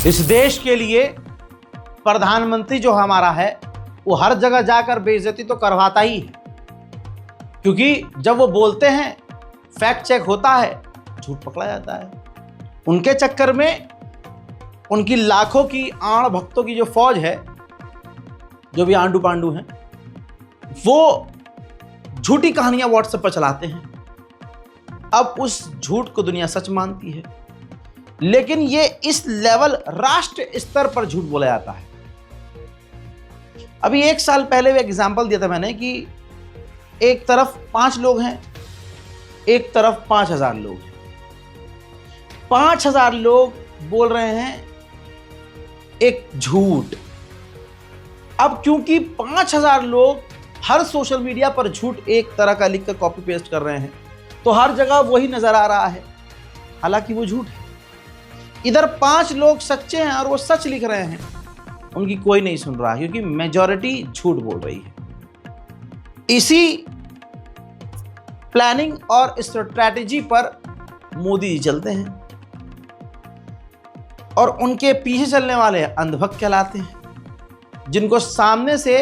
इस देश के लिए प्रधानमंत्री जो हमारा है वो हर जगह जाकर बेइज्जती तो करवाता ही है, क्योंकि जब वो बोलते हैं फैक्ट चेक होता है, झूठ पकड़ा जाता है। उनके चक्कर में उनकी लाखों की आड़ भक्तों की जो फौज है, जो भी आंडू पांडू हैं, वो झूठी कहानियां व्हाट्सएप पर चलाते हैं। अब उस झूठ को दुनिया सच मानती है, लेकिन ये इस लेवल राष्ट्र स्तर पर झूठ बोला जाता है। अभी 1 साल पहले भी एग्जाम्पल दिया था मैंने कि एक तरफ 5 लोग हैं, एक तरफ 5000 लोग हैं। 5000 लोग बोल रहे हैं एक झूठ। अब क्योंकि 5000 लोग हर सोशल मीडिया पर झूठ एक तरह का लिखकर कॉपी पेस्ट कर रहे हैं, तो हर जगह वही नजर आ रहा है, हालांकि वो झूठ है। इधर 5 लोग सच्चे हैं और वो सच लिख रहे हैं, उनकी कोई नहीं सुन रहा, क्योंकि मेजॉरिटी झूठ बोल रही है। इसी प्लानिंग और स्ट्रैटेजी पर मोदी जी चलते हैं और उनके पीछे चलने वाले अंधभक्त कहलाते हैं, जिनको सामने से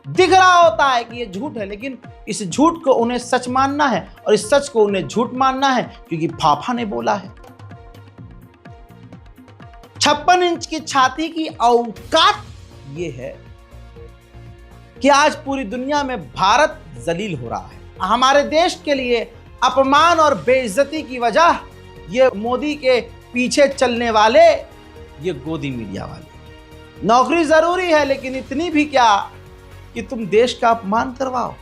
दिख रहा होता है कि ये झूठ है, लेकिन इस झूठ को उन्हें सच मानना है और इस सच को उन्हें झूठ मानना है, क्योंकि फाफा ने बोला है। 56 इंच की छाती की औकात ये है कि आज पूरी दुनिया में भारत जलील हो रहा है। हमारे देश के लिए अपमान और बेइज्जती की वजह ये मोदी के पीछे चलने वाले ये गोदी मीडिया वाले। नौकरी जरूरी है, लेकिन इतनी भी क्या कि तुम देश का अपमान करवाओ।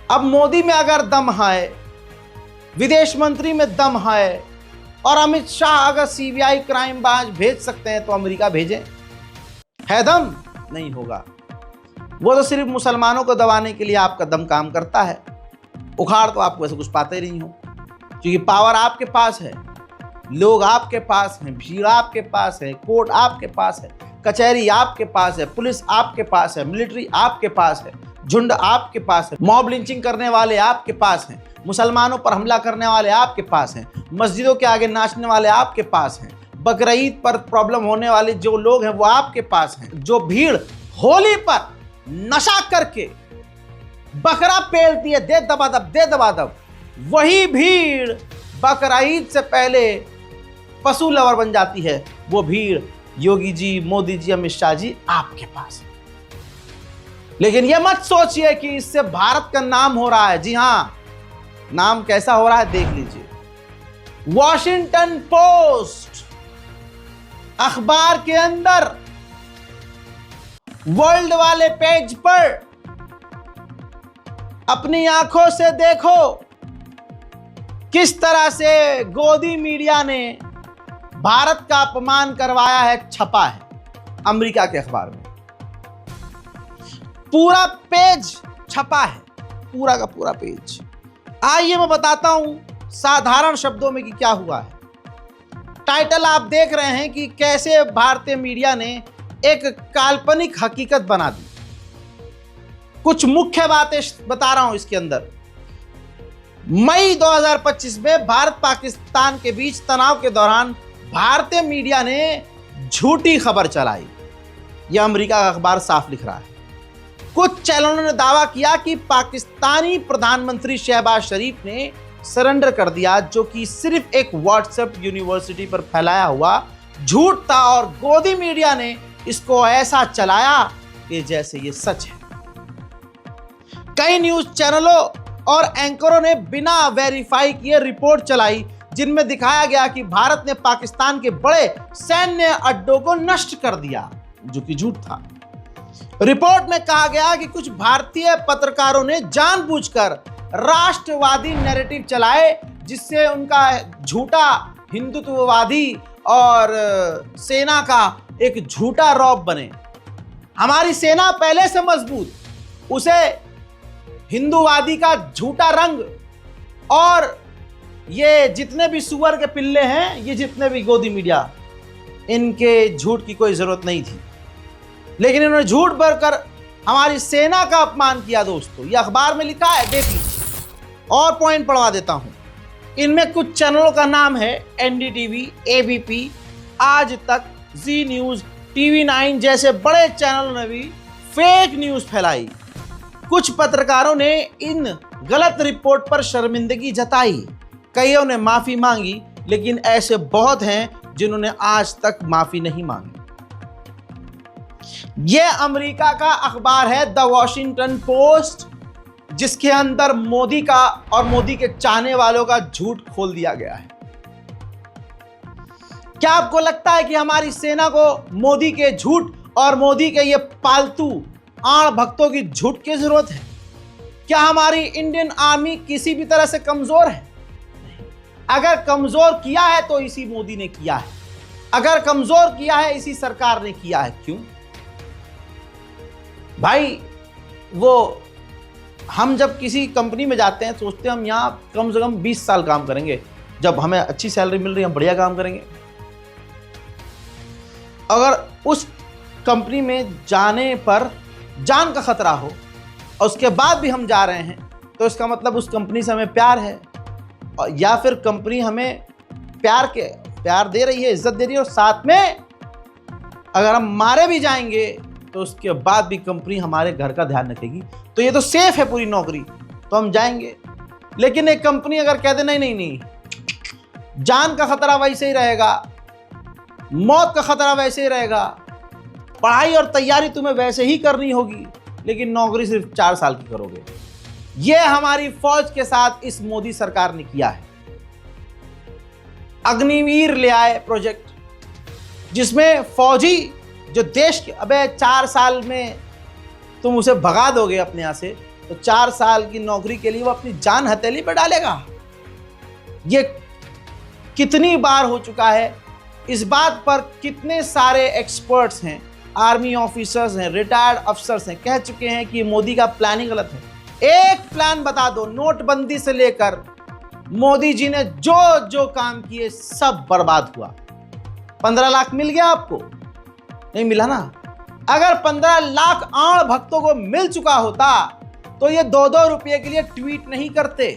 अब मोदी में अगर दम है, विदेश मंत्री में दम है, और अमित शाह अगर सीबीआई क्राइम ब्रांच भेज सकते हैं तो अमेरिका भेजें। है दम? नहीं होगा। वो तो सिर्फ मुसलमानों को दबाने के लिए आपका दम काम करता है। उखाड़ तो आपको ऐसा कुछ पाते ही नहीं हो, क्योंकि पावर आपके पास है, लोग आपके पास हैं, भीड़ आपके पास है, कोर्ट आपके पास है, कचहरी आपके पास है, पुलिस आपके पास है, मिलिट्री आपके पास है, झुंड आपके पास है, मॉब लिंचिंग करने वाले आपके पास हैं, मुसलमानों पर हमला करने वाले आपके पास हैं, मस्जिदों के आगे नाचने वाले आपके पास हैं, बकरीद पर प्रॉब्लम होने वाले जो लोग हैं वो आपके पास हैं। जो भीड़ होली पर नशा करके बकरा पेलती है, दे दबादब, वही भीड़ बकरीद से पहले पशु लवर बन जाती है। वो भीड़ योगी जी, मोदी जी, अमित शाह जी आपके पास है। लेकिन यह मत सोचिए कि इससे भारत का नाम हो रहा है। जी हां, नाम कैसा हो रहा है देख लीजिए। वॉशिंगटन पोस्ट अखबार के अंदर वर्ल्ड वाले पेज पर अपनी आंखों से देखो किस तरह से गोदी मीडिया ने भारत का अपमान करवाया है, छपा है अमेरिका के अखबार में। पूरा पेज छपा है, पूरा का पूरा पेज। आइए मैं बताता हूं साधारण शब्दों में कि क्या हुआ है। टाइटल आप देख रहे हैं कि कैसे भारतीय मीडिया ने एक काल्पनिक हकीकत बना दी। कुछ मुख्य बातें बता रहा हूं इसके अंदर। मई 2025 में भारत पाकिस्तान के बीच तनाव के दौरान भारतीय मीडिया ने झूठी खबर चलाई। यह अमेरिका का अखबार साफ लिख रहा है। कुछ चैनलों ने दावा किया कि पाकिस्तानी प्रधानमंत्री शहबाज शरीफ ने सरेंडर कर दिया, जो कि सिर्फ एक व्हाट्सएप यूनिवर्सिटी पर फैलाया हुआ झूठ था, और गोदी मीडिया ने इसको ऐसा चलाया कि जैसे ये सच है। कई न्यूज चैनलों और एंकरों ने बिना वेरीफाई किए रिपोर्ट चलाई, जिनमें दिखाया गया कि भारत ने पाकिस्तान के बड़े सैन्य अड्डों को नष्ट कर दिया, जो कि झूठ था। रिपोर्ट में कहा गया कि कुछ भारतीय पत्रकारों ने जानबूझकर राष्ट्रवादी नैरेटिव चलाए, जिससे उनका झूठा हिंदुत्ववादी और सेना का एक झूठा रौब बने। हमारी सेना पहले से मजबूत, उसे हिंदूवादी का झूठा रंग, और ये जितने भी सुअर के पिल्ले हैं, ये जितने भी गोदी मीडिया, इनके झूठ की कोई जरूरत नहीं थी, लेकिन इन्होंने झूठ भरकर हमारी सेना का अपमान किया। दोस्तों, ये अखबार में लिखा है, देख लीजिए। और पॉइंट पढ़वा देता हूं। इनमें कुछ चैनलों का नाम है एनडीटीवी, एबीपी, आज तक, जी न्यूज, TV9 जैसे बड़े चैनलों ने भी फेक न्यूज फैलाई। कुछ पत्रकारों ने इन गलत रिपोर्ट पर शर्मिंदगी जताई, कईयों ने माफी मांगी, लेकिन ऐसे बहुत हैं जिन्होंने आज तक माफी नहीं मांगी। यह अमेरिका का अखबार है द वॉशिंगटन पोस्ट, जिसके अंदर मोदी का और मोदी के चाहने वालों का झूठ खोल दिया गया है। क्या आपको लगता है कि हमारी सेना को मोदी के झूठ और मोदी के ये पालतू आड़ भक्तों की झूठ की जरूरत है? क्या हमारी इंडियन आर्मी किसी भी तरह से कमजोर है? अगर कमजोर किया है तो इसी मोदी ने किया है, अगर कमजोर किया है इसी सरकार ने किया है। क्यों भाई? वो हम जब किसी कंपनी में जाते हैं सोचते हैं हम यहां कम से कम 20 साल काम करेंगे, जब हमें अच्छी सैलरी मिल रही है हम बढ़िया काम करेंगे। अगर उस कंपनी में जाने पर जान का खतरा हो और उसके बाद भी हम जा रहे हैं तो इसका मतलब उस कंपनी से हमें प्यार है, या फिर कंपनी हमें प्यार दे रही है, इज्जत दे रही है, और साथ में अगर हम मारे भी जाएंगे तो उसके बाद भी कंपनी हमारे घर का ध्यान रखेगी, तो ये तो सेफ है पूरी नौकरी, तो हम जाएंगे। लेकिन एक कंपनी अगर कह दे नहीं, जान का खतरा वैसे ही रहेगा, मौत का खतरा वैसे ही रहेगा, पढ़ाई और तैयारी तुम्हें वैसे ही करनी होगी, लेकिन नौकरी सिर्फ 4 साल की करोगे। यह हमारी फौज के साथ इस मोदी सरकार ने किया है। अग्निवीर ले आए प्रोजेक्ट, जिसमें फौजी जो देश के 4 साल में तुम उसे भगा दोगे अपने यहां से, तो 4 साल की नौकरी के लिए वो अपनी जान हथेली पर डालेगा। ये कितनी बार हो चुका है, इस बात पर कितने सारे एक्सपर्ट्स हैं, आर्मी ऑफिसर्स हैं, रिटायर्ड अफसर्स हैं, कह चुके हैं कि मोदी का प्लान ही गलत है। एक प्लान बता दो, नोटबंदी से लेकर मोदी जी ने जो जो काम किए सब बर्बाद हुआ। 15 लाख मिल गया आपको? नहीं मिला ना। अगर 15 लाख आड़ भक्तों को मिल चुका होता तो ये 2-2 रुपये के लिए ट्वीट नहीं करते।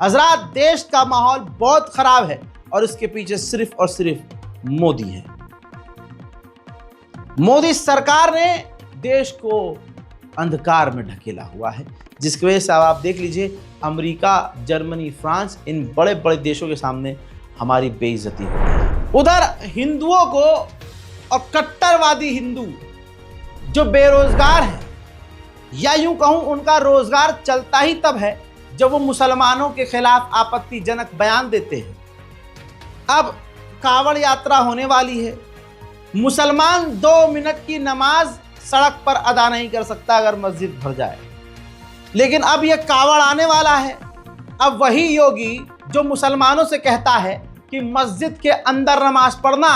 हजरात, देश का माहौल बहुत खराब है और इसके पीछे सिर्फ और सिर्फ मोदी है। मोदी सरकार ने देश को अंधकार में ढकेला हुआ है, जिसकी वजह से अब आप देख लीजिए अमेरिका, जर्मनी, फ्रांस, इन बड़े बड़े देशों के सामने हमारी बेइज्जती हो रही है। उधर हिंदुओं को और कट्टरवादी हिंदू जो बेरोजगार हैं, या यूं कहूं उनका रोजगार चलता ही तब है जब वो मुसलमानों के खिलाफ आपत्तिजनक बयान देते हैं। अब कांवड़ यात्रा होने वाली है, मुसलमान 2 मिनट की नमाज सड़क पर अदा नहीं कर सकता अगर मस्जिद भर जाए, लेकिन अब यह कांवड़ आने वाला है। अब वही योगी जो मुसलमानों से कहता है कि मस्जिद के अंदर नमाज पढ़ना,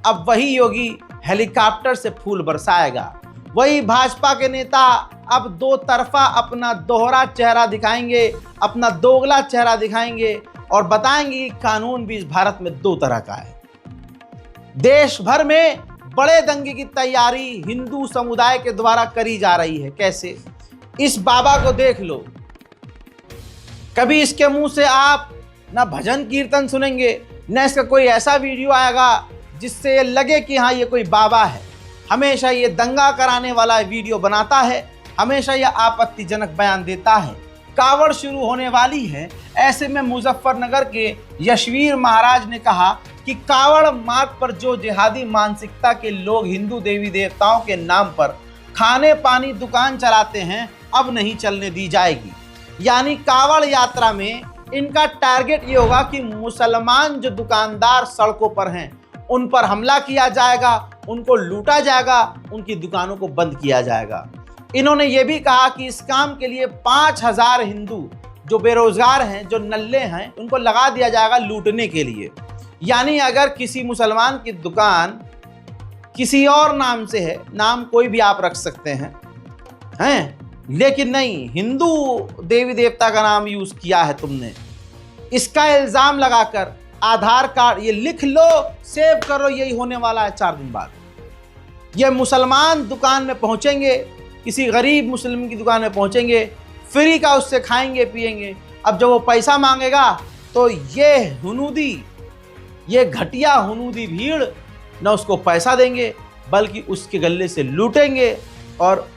अब वही योगी हेलीकॉप्टर से फूल बरसाएगा। वही भाजपा के नेता अब 2 तरफा अपना दोहरा चेहरा दिखाएंगे, अपना दोगला चेहरा दिखाएंगे और बताएंगे कि कानून भी इस भारत में 2 तरह का है। देश भर में बड़े दंगे की तैयारी हिंदू समुदाय के द्वारा करी जा रही है। कैसे? इस बाबा को देख लो, कभी इसके मुंह से आप ना भजन कीर्तन सुनेंगे, न इसका कोई ऐसा वीडियो आएगा जिससे ये लगे कि हाँ ये कोई बाबा है। हमेशा ये दंगा कराने वाला वीडियो बनाता है, हमेशा ये आपत्तिजनक बयान देता है। कावड़ शुरू होने वाली है, ऐसे में मुजफ्फरनगर के यशवीर महाराज ने कहा कि कावड़ मार्ग पर जो जिहादी मानसिकता के लोग हिंदू देवी देवताओं के नाम पर खाने पानी दुकान चलाते हैं, अब नहीं चलने दी जाएगी। यानी कावड़ यात्रा में इनका टारगेट ये होगा कि मुसलमान जो दुकानदार सड़कों पर हैं उन पर हमला किया जाएगा, उनको लूटा जाएगा, उनकी दुकानों को बंद किया जाएगा। इन्होंने ये भी कहा कि इस काम के लिए 5000 हिंदू जो बेरोजगार हैं, जो नल्ले हैं, उनको लगा दिया जाएगा लूटने के लिए। यानी अगर किसी मुसलमान की दुकान किसी और नाम से है, नाम कोई भी आप रख सकते हैं, लेकिन नहीं, हिंदू देवी देवता का नाम यूज किया है तुमने, इसका इल्जाम लगाकर आधार कार्ड ये लिख लो, सेव करो, यही होने वाला है 4 दिन बाद। ये मुसलमान दुकान में पहुंचेंगे, किसी गरीब मुस्लिम की दुकान में पहुंचेंगे, फ्री का उससे खाएंगे पिएंगे। अब जब वो पैसा मांगेगा तो ये हुनूदी, ये घटिया हुनूदी भीड़ न उसको पैसा देंगे, बल्कि उसके गले से लूटेंगे और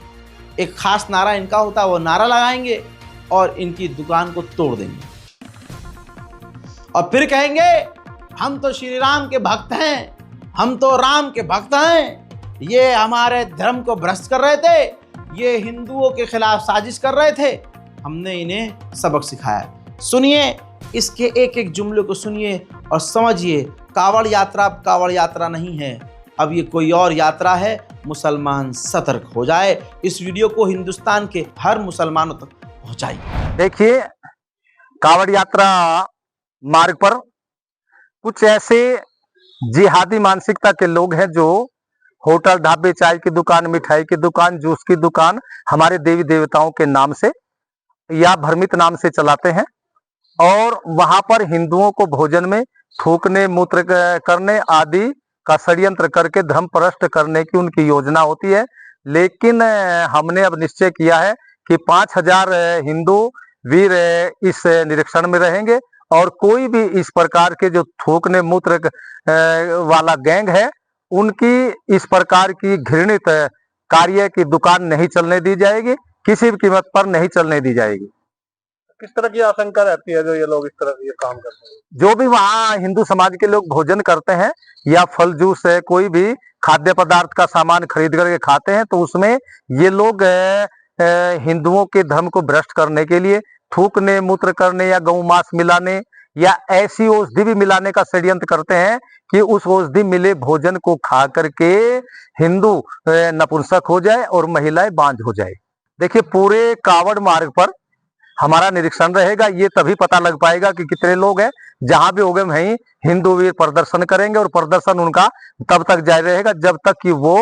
एक खास नारा इनका होता है, वो नारा लगाएंगे और इनकी दुकान को तोड़ देंगे और फिर कहेंगे हम तो श्री राम के भक्त हैं, हम तो राम के भक्त हैं, ये हमारे धर्म को भ्रष्ट कर रहे थे, ये हिंदुओं के खिलाफ साजिश कर रहे थे, हमने इन्हें सबक सिखाया। सुनिए, इसके एक एक जुमले को सुनिए और समझिए, कावड़ यात्रा अब कावड़ यात्रा नहीं है, अब ये कोई और यात्रा है। मुसलमान सतर्क हो जाए। इस वीडियो को हिंदुस्तान के हर मुसलमानों तक पहुंचाइए। देखिए, कावड़ यात्रा मार्ग पर कुछ ऐसे जिहादी मानसिकता के लोग हैं जो होटल, ढाबे, चाय की दुकान, मिठाई की दुकान, जूस की दुकान हमारे देवी देवताओं के नाम से या भ्रमित नाम से चलाते हैं और वहां पर हिंदुओं को भोजन में थूकने, मूत्र करने आदि का षड्यंत्र करके धर्म भ्रष्ट करने की उनकी योजना होती है। लेकिन हमने अब निश्चय किया है कि 5000 हिंदू वीर इस निरीक्षण में रहेंगे और कोई भी इस प्रकार के जो थूकने मूत्र वाला गैंग है, उनकी इस प्रकार की घृणित कार्य की दुकान नहीं चलने दी जाएगी, किसी भी कीमत पर नहीं चलने दी जाएगी। किस तरह की आशंका रहती है जो ये लोग इस तरह से ये काम करते हैं? जो भी वहाँ हिंदू समाज के लोग भोजन करते हैं या फल जूस है, कोई भी खाद्य पदार्थ का सामान खरीद करके खाते हैं, तो उसमें ये लोग हिंदुओं के धर्म को भ्रष्ट करने के लिए थूकने, मूत्र करने या गौ मांस मिलाने या ऐसी औषधि भी मिलाने का षड्यंत्र करते हैं कि उस औषधि मिले भोजन को खा करके हिंदू नपुंसक हो जाए और महिलाएं बांझ हो जाए। देखिए, पूरे कावड़ मार्ग पर हमारा निरीक्षण रहेगा, ये तभी पता लग पाएगा कि कितने लोग हैं। जहां भी होंगे वहीं हिंदू वीर प्रदर्शन करेंगे और प्रदर्शन उनका तब तक जारी रहेगा जब तक कि वो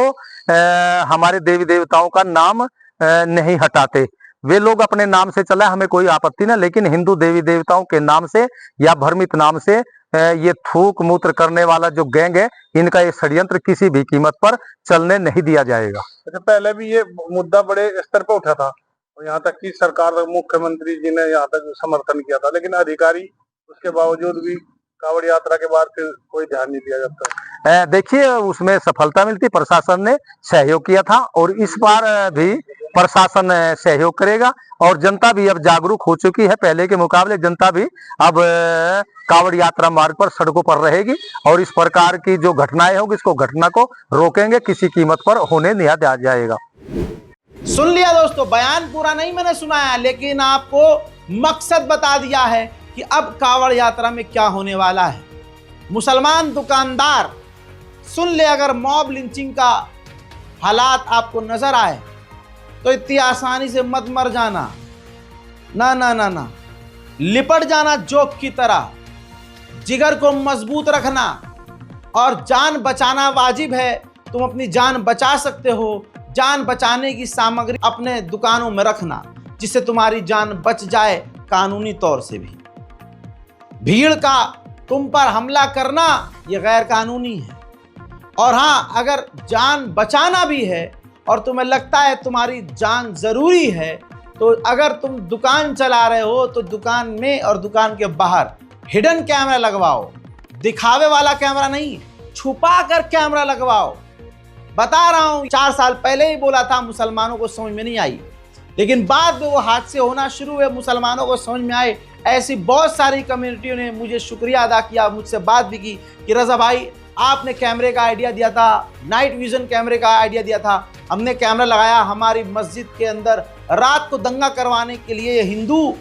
हमारे देवी देवताओं का नाम नहीं हटाते। वे लोग अपने नाम से चला, हमें कोई आपत्ति ना, लेकिन हिंदू देवी देवताओं के नाम से या भ्रमित नाम से ये थूक मूत्र करने वाला जो गैंग है, इनका ये षड्यंत्र किसी भी कीमत पर चलने नहीं दिया जाएगा। अच्छा, पहले भी ये मुद्दा बड़े स्तर पर उठा था और यहाँ तक कि सरकार, मुख्यमंत्री जी ने यहाँ तक समर्थन किया था, लेकिन अधिकारी उसके बावजूद भी कावड़ यात्रा के बाद फिर कोई ध्यान नहीं दिया जाता। देखिए, उसमें सफलता मिलती, प्रशासन ने सहयोग किया था और इस बार भी प्रशासन सहयोग करेगा और जनता भी अब जागरूक हो चुकी है। पहले के मुकाबले जनता भी अब कावड़ यात्रा मार्ग पर सड़कों पर रहेगी और इस प्रकार की जो घटनाएं होंगी, इसको घटना को रोकेंगे, किसी कीमत पर होने नहीं दिया जाएगा। सुन लिया दोस्तों, बयान पूरा नहीं मैंने सुनाया, लेकिन आपको मकसद बता दिया है कि अब कावड़ यात्रा में क्या होने वाला है। मुसलमान दुकानदार सुन ले, अगर मॉब लिंचिंग का हालात आपको नजर आए तो इतनी आसानी से मत मर जाना, ना ना ना ना, लिपट जाना जोक की तरह, जिगर को मजबूत रखना और जान बचाना वाजिब है। तुम अपनी जान बचा सकते हो, जान बचाने की सामग्री अपने दुकानों में रखना जिससे तुम्हारी जान बच जाए कानूनी तौर से भी। भीड़ का तुम पर हमला करना यह गैर कानूनी है। और हाँ, अगर जान बचाना भी है और तुम्हें लगता है तुम्हारी जान जरूरी है, तो अगर तुम दुकान चला रहे हो तो दुकान में और दुकान के बाहर हिडन कैमरा लगवाओ, दिखावे वाला कैमरा नहीं, छुपा कर कैमरा लगवाओ। बता रहा हूं, 4 साल पहले ही बोला था, मुसलमानों को समझ में नहीं आई, लेकिन बाद में वो हादसे होना शुरू हुए, मुसलमानों को समझ में आए। ऐसी बहुत सारी कम्युनिटियों ने मुझे शुक्रिया अदा किया, मुझसे बात भी की कि रजा भाई, आपने कैमरे का आइडिया दिया था, नाइट विजन कैमरे का आइडिया दिया था, हमने कैमरा लगाया हमारी मस्जिद के अंदर, रात को दंगा करवाने के लिए ये हिंदू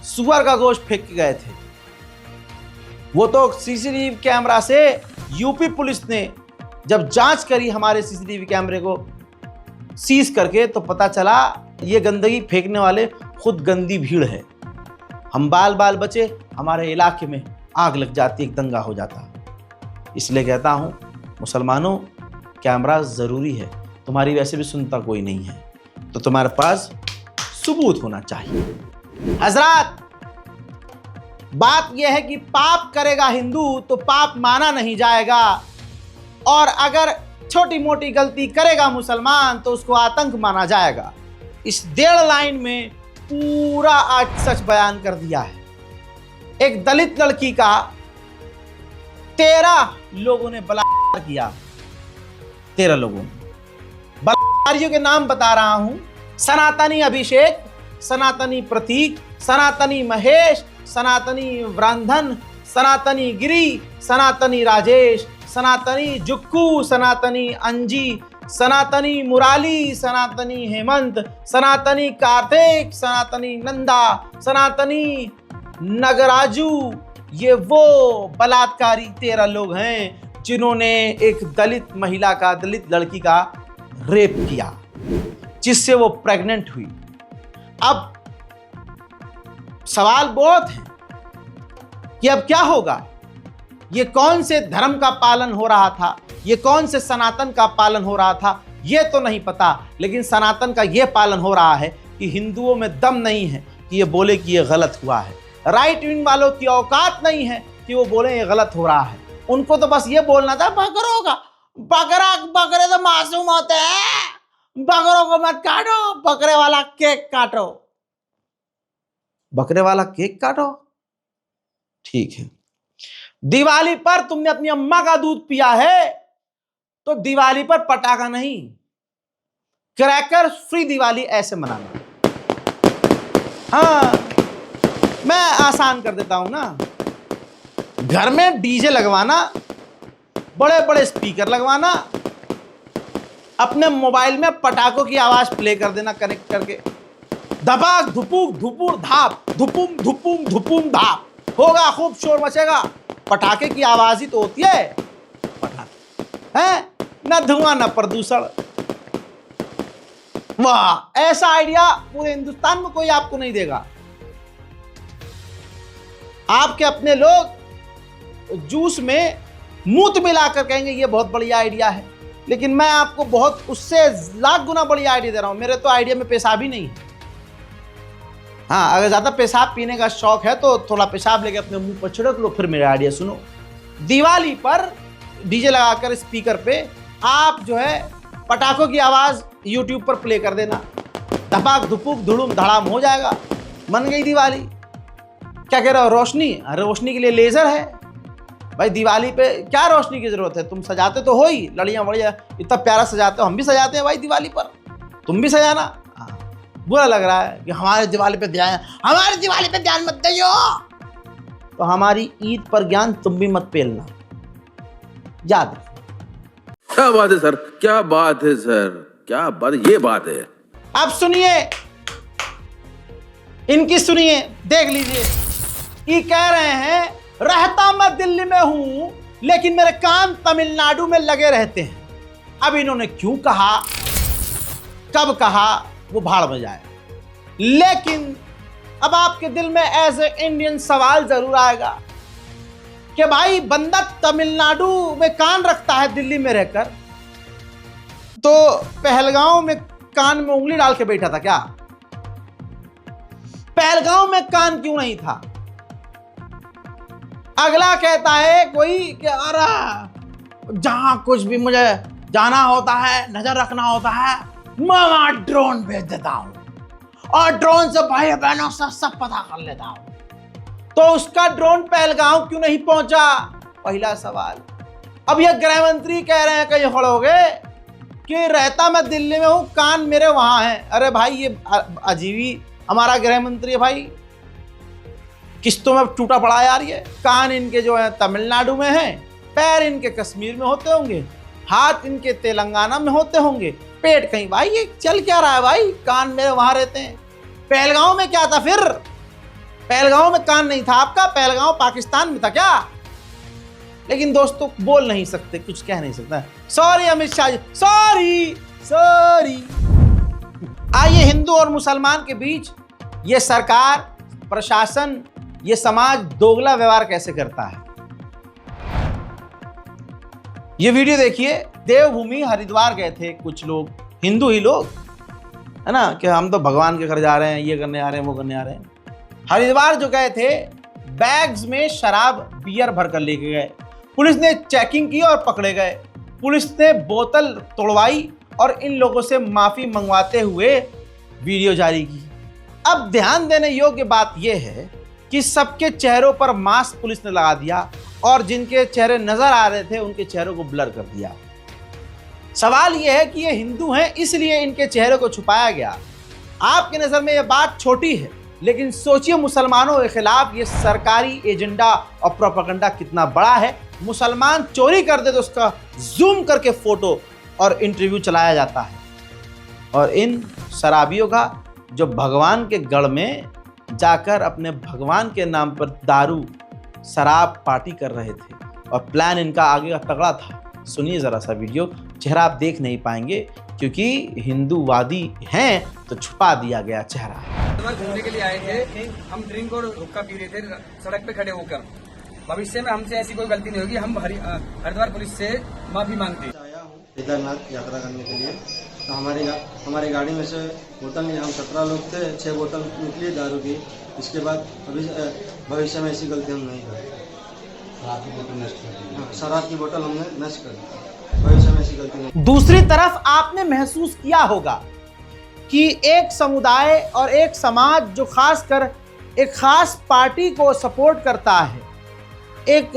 सुअर का गोश्त फेंक के गए थे। वो तो सीसीटीवी कैमरा से यूपी पुलिस ने जब जांच करी हमारे सीसीटीवी कैमरे को सीज करके, तो पता चला ये गंदगी फेंकने वाले खुद गंदी भीड़ है। हम बाल बाल बचे, हमारे इलाके में आग लग जाती, एक दंगा हो जाता। इसलिए कहता हूँ मुसलमानों, कैमरा ज़रूरी है। तुम्हारी वैसे भी सुनता कोई नहीं है, तो तुम्हारे पास सबूत होना चाहिए। हजरात, बात यह है कि पाप करेगा हिंदू तो पाप माना नहीं जाएगा, और अगर छोटी मोटी गलती करेगा मुसलमान तो उसको आतंक माना जाएगा। इस 1.5 लाइन में पूरा आज सच बयान कर दिया है। एक दलित लड़की का 13 लोगों ने बलात्कार किया 13 लोगों ने। बलात्कारियों के नाम बता रहा हूं, सनातनी अभिषेक, सनातनी प्रतीक, सनातनी महेश, सनातनी व्रांधन, सनातनी गिरी, सनातनी राजेश, सनातनी जुक्कू, सनातनी अंजी, सनातनी मुराली, सनातनी हेमंत, सनातनी कार्तिक, सनातनी नंदा, सनातनी नगराजू। ये वो बलात्कारी 13 लोग हैं जिन्होंने एक दलित महिला का, दलित लड़की का रेप किया, जिससे वो प्रेग्नेंट हुई। अब सवाल बहुत है कि अब क्या होगा। ये कौन से धर्म का पालन हो रहा था, ये कौन से सनातन का पालन हो रहा था, ये तो नहीं पता, लेकिन सनातन का ये पालन हो रहा है कि हिंदुओं में दम नहीं है कि ये बोले कि ये गलत हुआ है। राइट विंग वालों की औकात नहीं है कि वो बोले ये गलत हो रहा है। उनको तो बस ये बोलना था, बकरों का बकरे तो मासूम होते हैं, बकरों को मत काटो, बकरे वाला केक काटो, बकरे वाला केक काटो, ठीक है। दिवाली पर तुमने अपनी अम्मा का दूध पिया है तो दिवाली पर पटाखा नहीं, क्रैकर फ्री दिवाली ऐसे मनाना। हाँ, मैं आसान कर देता हूं ना। घर में डीजे लगवाना, बड़े बड़े स्पीकर लगवाना, अपने मोबाइल में पटाखों की आवाज प्ले कर देना कनेक्ट करके, धपाक धुपुक धुपुर धाप, धुपुम धुपुम धुपुम धाप होगा, खूब शोर मचेगा। पटाखे की आवाज ही तो होती है पटाखे, हैं? ना धुआं ना प्रदूषण। वाह, ऐसा आइडिया पूरे हिंदुस्तान में कोई आपको नहीं देगा। आपके अपने लोग जूस में मूत मिलाकर कहेंगे ये बहुत बढ़िया आइडिया है, लेकिन मैं आपको बहुत उससे लाख गुना बढ़िया आइडिया दे रहा हूं। मेरे तो आइडिया में पेशाब ही नहीं है। हाँ, अगर ज्यादा पेशाब पीने का शौक है तो थोड़ा पेशाब लेके अपने मुंह पर छिड़क लो, फिर मेरा आइडिया सुनो। दिवाली पर डीजे लगाकर स्पीकर पे आप जो है पटाखों की आवाज यूट्यूब पर प्ले कर देना, धपाक धुपुक धुड़ुम धड़ाम हो जाएगा, बन गई दिवाली। क्या कह रहे हो, रोशनी? अरे रोशनी के लिए लेजर है भाई। दिवाली पे क्या रोशनी की जरूरत है, तुम सजाते तो हो ही, लड़ियां वड़ियां इतना प्यारा सजाते हो, हम भी सजाते हैं भाई दिवाली पर, तुम भी सजाना। बुरा लग रहा है कि हमारे दिवाली पे ध्यान मत दियो, तो हमारी ईद पर ज्ञान तुम भी मत पेलना, याद रखो। क्या बात है सर, क्या बात है सर, क्या बात, ये बात है। अब सुनिए, इनकी सुनिए, देख लीजिए। ये कह रहे हैं रहता मैं दिल्ली में हूं लेकिन मेरे कान तमिलनाडु में लगे रहते हैं। अब इन्होंने क्यों कहा, कब कहा, वो भाड़ में जाए, लेकिन अब आपके दिल में एज ए इंडियन सवाल जरूर आएगा कि भाई बंदा तमिलनाडु में कान रखता है दिल्ली में रहकर, तो पहलगांव में कान में उंगली डाल के बैठा था क्या? पहलगांव में कान क्यों नहीं था? अगला कहता है कोई कि अरे जहां कुछ भी मुझे जाना होता है, नजर रखना होता है, मैं वहां ड्रोन भेज देता हूं और ड्रोन से भाई बहनों से सब पता कर लेता हूं। तो उसका ड्रोन पहलगांव क्यों नहीं पहुंचा? पहला सवाल। अब ये गृह मंत्री कह रहे हैं कहीं खड़ोगे कि रहता मैं दिल्ली में हूं, कान मेरे वहां हैं। अरे भाई ये अजीबी हमारा गृह मंत्री है भाई, किस्तों में टूटा पड़ा है यार। ये कान इनके जो है तमिलनाडु में है, पैर इनके कश्मीर में होते होंगे, हाथ इनके तेलंगाना में होते होंगे, पेट कहीं। भाई ये चल क्या रहा है भाई, कान मेरे वहां रहते हैं। पहलगांव में क्या था फिर? पहलगांव में कान नहीं था आपका, पहलगांव पाकिस्तान में था क्या? लेकिन दोस्तों बोल नहीं सकते, कुछ कह नहीं सकता। Sorry Amit Shah ji, sorry. आइए, हिंदू और मुसलमान के बीच ये सरकार, प्रशासन, ये समाज दोगला व्यवहार कैसे करता है। ये वीडियो देखिए। देवभूमि हरिद्वार गए थे कुछ लोग, हिंदू ही लोग, है ना, कि हम तो भगवान के घर जा रहे हैं, ये करने आ रहे हैं, वो करने आ रहे हैं। हरिद्वार जो गए थे, बैग्स में शराब, बियर भर कर लेके गए। पुलिस ने चेकिंग की और पकड़े गए। पुलिस ने बोतल तोड़वाई और इन लोगों से माफी मंगवाते हुए वीडियो जारी की। अब ध्यान देने योग्य बात यह है कि सबके चेहरों पर मास्क पुलिस ने लगा दिया और जिनके चेहरे नजर आ रहे थे उनके चेहरों को ब्लर कर दिया। सवाल यह है कि ये हिंदू हैं इसलिए इनके चेहरे को छुपाया गया। आपकी नज़र में ये बात छोटी है, लेकिन सोचिए मुसलमानों के खिलाफ ये सरकारी एजेंडा और प्रोपेगेंडा कितना बड़ा है। मुसलमान चोरी कर दे तो उसका जूम करके फोटो और इंटरव्यू चलाया जाता है। और इन शराबियों का जो भगवान के गढ़ में जाकर अपने भगवान के नाम पर दारू शराब पार्टी कर रहे थे और प्लान इनका आगे का तगड़ा था। सुनिए ज़रा सा वीडियो। चेहरा आप देख नहीं पाएंगे क्योंकि हिंदूवादी हैं तो छुपा दिया गया चेहरा। हरिद्वार घूमने के लिए आए थे, हम ड्रिंक और हुक्का पी रहे थे सड़क पे खड़े होकर। भविष्य में हमसे ऐसी कोई गलती नहीं होगी, हम हरिद्वार पुलिस से माफी मांगते हैं। आया हूँ केदारनाथ यात्रा करने के लिए, तो हमारी गाड़ी में से बोतल नहीं, हम 17 लोग थे, 6 बोतल निकली दारू की। इसके बाद अभी भविष्य में ऐसी गलती हम नहीं करेंगे। शराब की बोतल हमने नष्ट कर दी, भविष्य में ऐसी गलती नहीं। दूसरी तरफ आपने महसूस किया होगा कि एक समुदाय और एक समाज जो खासकर एक खास पार्टी को सपोर्ट करता है, एक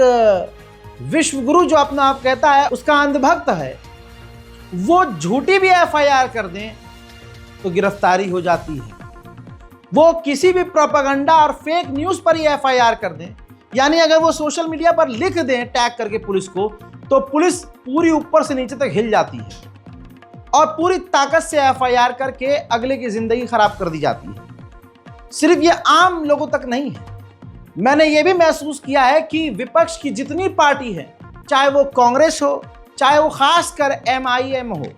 विश्व गुरु जो अपना आप कहता है उसका अंधभक्त है, वो झूठी भी एफआईआर कर दें तो गिरफ्तारी हो जाती है। वो किसी भी प्रोपेगेंडा और फेक न्यूज़ पर ही एफआईआर कर दें, यानी अगर वो सोशल मीडिया पर लिख दें टैग करके पुलिस को, तो पुलिस पूरी ऊपर से नीचे तक हिल जाती है और पूरी ताकत से एफआईआर करके अगले की ज़िंदगी खराब कर दी जाती है। सिर्फ ये आम लोगों तक नहीं है, मैंने ये भी महसूस किया है कि विपक्ष की जितनी पार्टी है, चाहे वो कांग्रेस हो, चाहे वो खासकर MIM हो,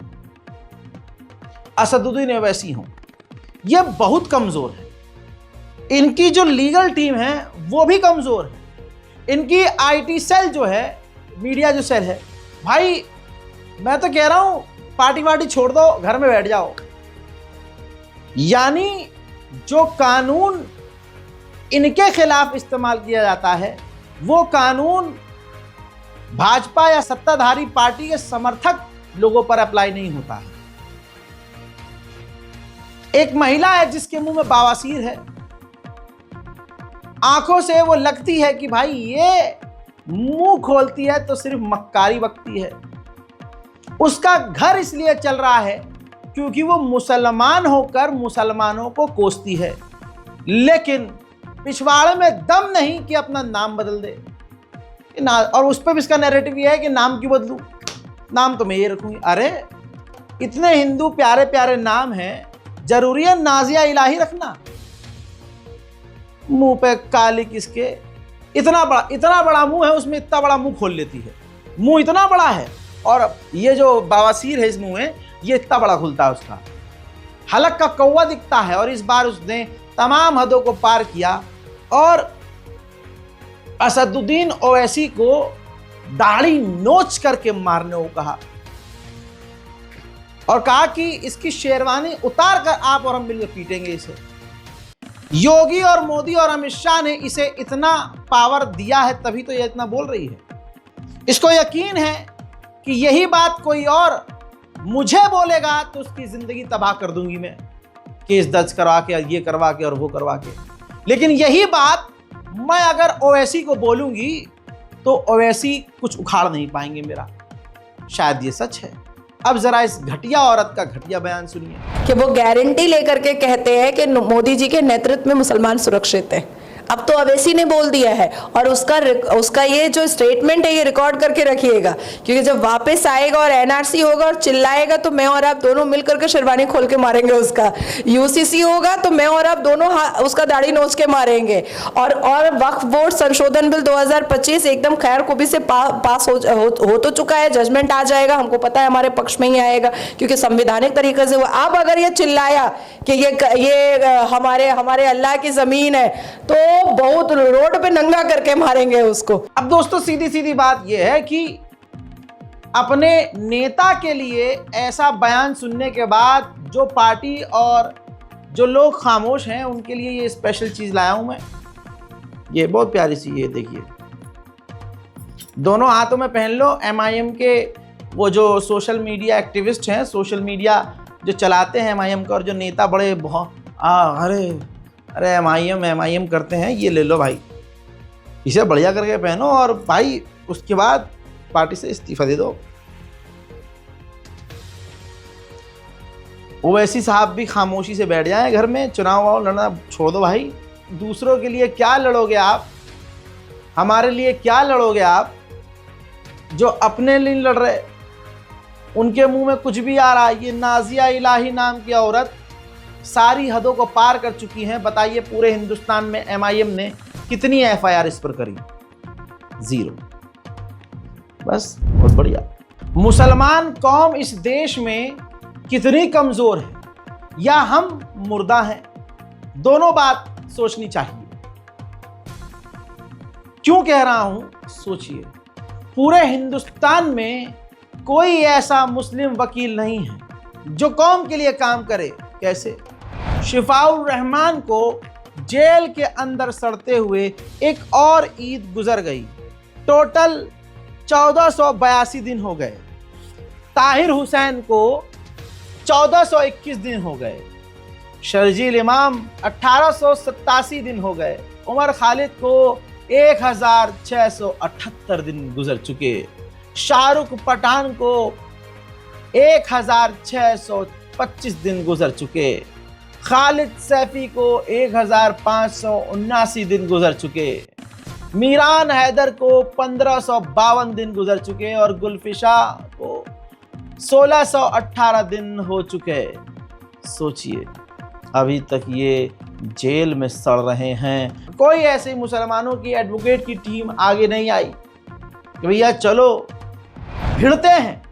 असदुद्दीन ओवैसी हो, ये बहुत कमज़ोर है। इनकी जो लीगल टीम है वो भी कमज़ोर है। इनकी IT सेल जो है, मीडिया जो सेल है, भाई मैं तो कह रहा हूँ पार्टी वार्टी छोड़ दो, घर में बैठ जाओ। यानी जो कानून इनके खिलाफ इस्तेमाल किया जाता है वो कानून भाजपा या सत्ताधारी पार्टी के समर्थक लोगों पर अप्लाई नहीं होता है। एक महिला है जिसके मुंह में बवासीर है, आंखों से वो लगती है कि भाई ये मुंह खोलती है तो सिर्फ मक्कारी बकती है। उसका घर इसलिए चल रहा है क्योंकि वो मुसलमान होकर मुसलमानों को कोसती है, लेकिन पिछवाड़े में दम नहीं कि अपना नाम बदल दे। और उस पर भी इसका नैरेटिव ये है कि नाम क्यों बदलूं, नाम तो मैं ये रखूंगी। अरे इतने हिंदू प्यारे प्यारे नाम हैं, जरूरी है नाजिया इलाही रखना? मुंह पे काली किसके, इतना बड़ा मुंह है, उसमें इतना बड़ा मुंह खोल लेती है। मुंह इतना बड़ा है और ये जो बवासीर है इस मुंह में, ये इतना बड़ा खुलता है उसका। हलक का कौवा दिखता है। और इस बार उसने तमाम हदों को पार किया और असदुद्दीन ओवैसी को दाढ़ी नोच करके मारने को कहा और कहा कि इसकी शेरवानी उतार कर आप और हम मिलकर पीटेंगे इसे। योगी और मोदी और अमित शाह ने इसे इतना पावर दिया है, तभी तो ये इतना बोल रही है। इसको यकीन है कि यही बात कोई और मुझे बोलेगा तो उसकी जिंदगी तबाह कर दूंगी मैं, केस दर्ज करवा के, ये करवा के और वो करवा के। लेकिन यही बात मैं अगर ओवैसी को बोलूंगी तो ओवैसी कुछ उखाड़ नहीं पाएंगे मेरा। शायद ये सच है। अब जरा इस घटिया औरत का घटिया बयान सुनिए कि वो गारंटी लेकर के कहते हैं कि मोदी जी के नेतृत्व में मुसलमान सुरक्षित है। अब तो ओवैसी ने बोल दिया है और उसका ये जो स्टेटमेंट है ये रिकॉर्ड करके रखिएगा, क्योंकि जब वापस आएगा और NRC होगा और चिल्लाएगा तो मैं और आप दोनों मिलकर के शेरवानी खोल के मारेंगे उसका। UCC होगा तो मैं और आप दोनों उसका दाढ़ी नोच के मारेंगे। और वक्फ बोर्ड संशोधन बिल 2025 एकदम खैर खूबी से पास हो तो चुका है, जजमेंट आ जाएगा, हमको पता है हमारे पक्ष में ही आएगा क्योंकि संवैधानिक तरीके से हुआ। अब अगर ये चिल्लाया कि ये हमारे अल्लाह की जमीन है तो बहुत रोड पे नंगा करके मारेंगे उसको। अब दोस्तों सीधी सीधी बात यह है कि अपने नेता के लिए ऐसा बयान सुनने के बाद जो पार्टी और जो लोग खामोश हैं उनके लिए ये स्पेशल चीज लाया हूं मैं। ये बहुत प्यारी सी, ये देखिए, दोनों हाथों में पहन लो। MIM के वो जो सोशल मीडिया एक्टिविस्ट हैं, सोशल मीडिया जो चलाते हैं MIM का, और जो नेता बड़े बहुत अरे MIM करते हैं, ये ले लो भाई, इसे बढ़िया करके पहनो और भाई उसके बाद पार्टी से इस्तीफा दे दो। ओवैसी साहब भी खामोशी से बैठ जाएं घर में, चुनाव लड़ना छोड़ दो भाई। दूसरों के लिए क्या लड़ोगे आप, हमारे लिए क्या लड़ोगे आप? जो अपने लिए लड़ रहे, उनके मुंह में कुछ भी आ रहा है। ये नाजिया इलाही नाम की औरत सारी हदों को पार कर चुकी हैं। बताइए पूरे हिंदुस्तान में MIM ने कितनी FIR इस पर करी? 0। बस बहुत बढ़िया। मुसलमान कौम इस देश में कितनी कमजोर है या हम मुर्दा हैं, दोनों बात सोचनी चाहिए। क्यों कह रहा हूं? सोचिए, पूरे हिंदुस्तान में कोई ऐसा मुस्लिम वकील नहीं है जो कौम के लिए काम करे। कैसे? शिफाउर रहमान को जेल के अंदर सड़ते हुए एक और ईद गुजर गई। टोटल 1482 दिन हो गए। ताहिर हुसैन को 1421 दिन हो गए। शर्जील इमाम 1887 दिन हो गए। उमर खालिद को 1678 दिन गुजर चुके। शाहरुख पठान को 1625 दिन गुजर चुके। खालिद सैफी को 1579 दिन गुजर चुके। मीरान हैदर को 1552 दिन गुजर चुके और गुलफिशा को 1618 दिन हो चुके। सोचिए, अभी तक ये जेल में सड़ रहे हैं। कोई ऐसे मुसलमानों की एडवोकेट की टीम आगे नहीं आई कि भैया चलो भिड़ते हैं,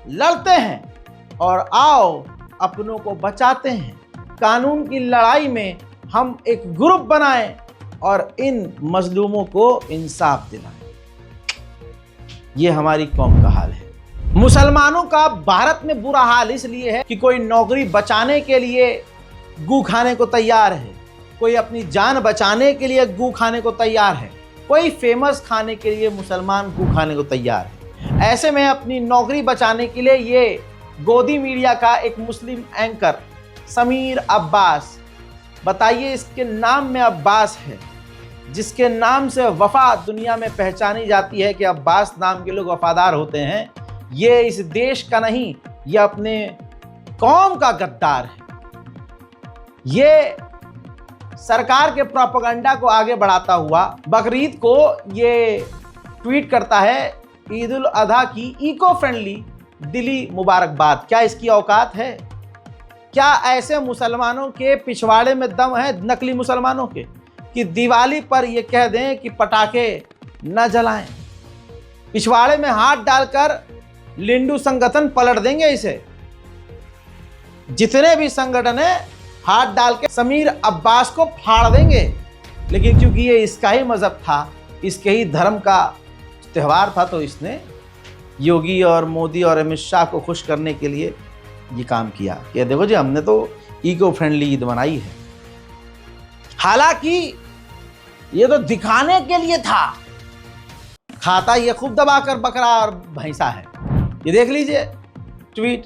लड़ते हैं और आओ अपनों को बचाते हैं। कानून की लड़ाई में हम एक ग्रुप बनाएं और इन मजलूमों को इंसाफ दिलाएं। ये हमारी कौम का हाल है। मुसलमानों का भारत में बुरा हाल इसलिए है कि कोई नौकरी बचाने के लिए गू खाने को तैयार है, कोई अपनी जान बचाने के लिए गू खाने को तैयार है, कोई फेमस खाने के लिए मुसलमान गू खाने को तैयार है। ऐसे में अपनी नौकरी बचाने के लिए ये गोदी मीडिया का एक मुस्लिम एंकर समीर अब्बास, बताइए इसके नाम में अब्बास है, जिसके नाम से वफा दुनिया में पहचानी जाती है कि अब्बास नाम के लोग वफादार होते हैं, ये इस देश का नहीं, ये अपने कौम का गद्दार है। ये सरकार के प्रोपेगेंडा को आगे बढ़ाता हुआ बकरीद को ये ट्वीट करता है, ईद उल अधा की इको फ्रेंडली दिली मुबारकबाद। क्या इसकी औकात है? क्या ऐसे मुसलमानों के पिछवाड़े में दम है, नकली मुसलमानों के, कि दिवाली पर ये कह दें कि पटाखे न जलाएं? पिछवाड़े में हाथ डालकर लिंडू संगठन पलट देंगे इसे। जितने भी संगठन है हाथ डाल के समीर अब्बास को फाड़ देंगे। लेकिन क्योंकि ये इसका ही मजहब था, इसके ही धर्म का त्यौहार था, तो इसने योगी और मोदी और अमित शाह को खुश करने के लिए ये काम किया कि देखो जी हमने तो इको फ्रेंडली ईद मनाई है। हालांकि ये तो दिखाने के लिए था। खाता ये खूब दबाकर बकरा और भैंसा है। ये देख लीजिए ट्वीट,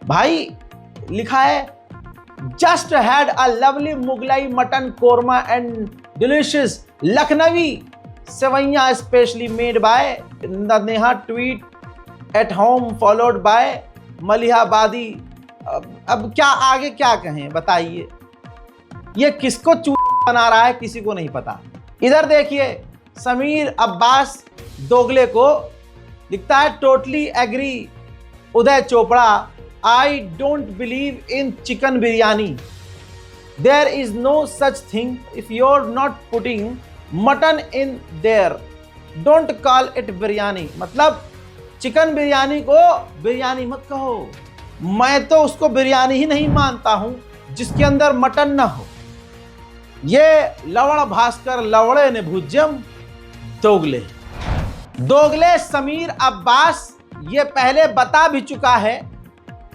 भाई लिखा है, just had a lovely Mughlai mutton korma and delicious Lucknowi seviyan specially made by Neha tweet at home followed by Malihabadi. अब क्या आगे क्या कहें बताइए? ये किसको बना रहा है किसी को नहीं पता। इधर देखिए समीर अब्बास दोगले को लिखता है, totally agree Uday Chopra, I don't believe in chicken biryani, there is no such thing, if you are not putting mutton in there don't call it biryani. मतलब चिकन बिरयानी को बिरयानी मत कहो। मैं तो उसको बिरयानी ही नहीं मानता हूं जिसके अंदर मटन ना हो। ये लवण भास्कर लवड़े ने भुज्यम दोगले समीर अब्बास ये पहले बता भी चुका है।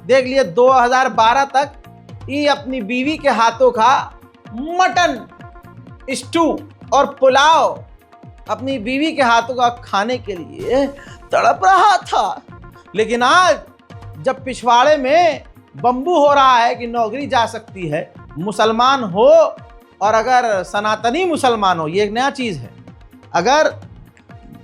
देख लिए 2012 तक ये अपनी बीवी के हाथों का मटन स्टू और पुलाव अपनी बीवी के हाथों का खाने के लिए तड़प रहा था। लेकिन आज जब पिछवाड़े में बंबू हो रहा है कि नौकरी जा सकती है, मुसलमान हो और अगर सनातनी मुसलमान हो, ये एक नया चीज़ है, अगर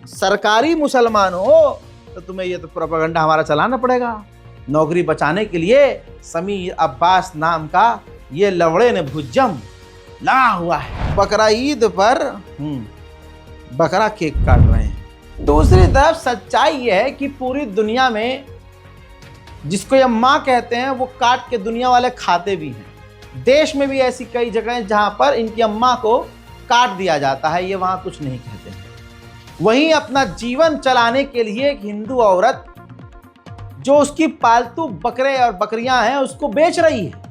सरकारी मुसलमान हो तो तुम्हें ये तो प्रोपेगेंडा हमारा चलाना पड़ेगा। नौकरी बचाने के लिए समीर अब्बास नाम का ये लवड़े ने भुज्जम लगा हुआ है। बकरा ईद पर बकरा केक काट रहे हैं। दूसरी तरफ सच्चाई ये है कि पूरी दुनिया में जिसको ये माँ कहते हैं वो काट के दुनिया वाले खाते भी हैं। देश में भी ऐसी कई जगह हैं जहाँ पर इनकी अम्मा को काट दिया जाता है, ये वहाँ कुछ नहीं कहते हैं। वहीं अपना जीवन चलाने के लिए एक हिंदू औरत जो उसकी पालतू बकरे और बकरियां हैं उसको बेच रही है।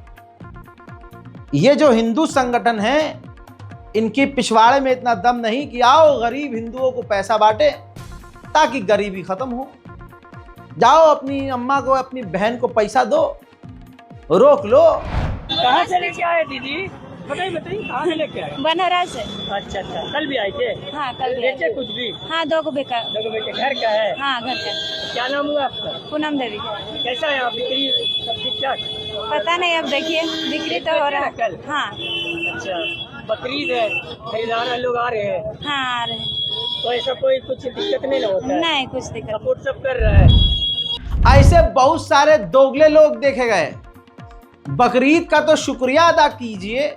ये जो हिंदू संगठन है इनकी पिछवाड़े में इतना दम नहीं कि आओ गरीब हिंदुओं को पैसा बांटे ताकि गरीबी खत्म हो। जाओ अपनी अम्मा को अपनी बहन को पैसा दो, रोक लो। कहाँ से लेके आए दीदी? बताइए कहाँ से लेके आए? बनारस से। अच्छा, कल भी आए थे? हाँ कल भी बेचे कुछ भी? हाँ 2 को बेचा। 2 को बेचे। घर का है? हाँ घर का। क्या नाम हुआ आपका? पूनम देवी। कैसा है आप बिक्री सब ठीक ठाक? पता नहीं, अब देखिए बिक्री तो हो रहा है कल। हाँ। अच्छा, बकरीद है, खरीदार लोग आ रहे हैं? हाँ आ रहे हैं। तो ऐसा कोई कुछ दिक्कत नहीं होता है? नहीं कुछ दिक्कत। सपोर्ट सब कर रहा है। ऐसे बहुत सारे दोगले लोग देखे गए। बकरीद का तो शुक्रिया अदा कीजिए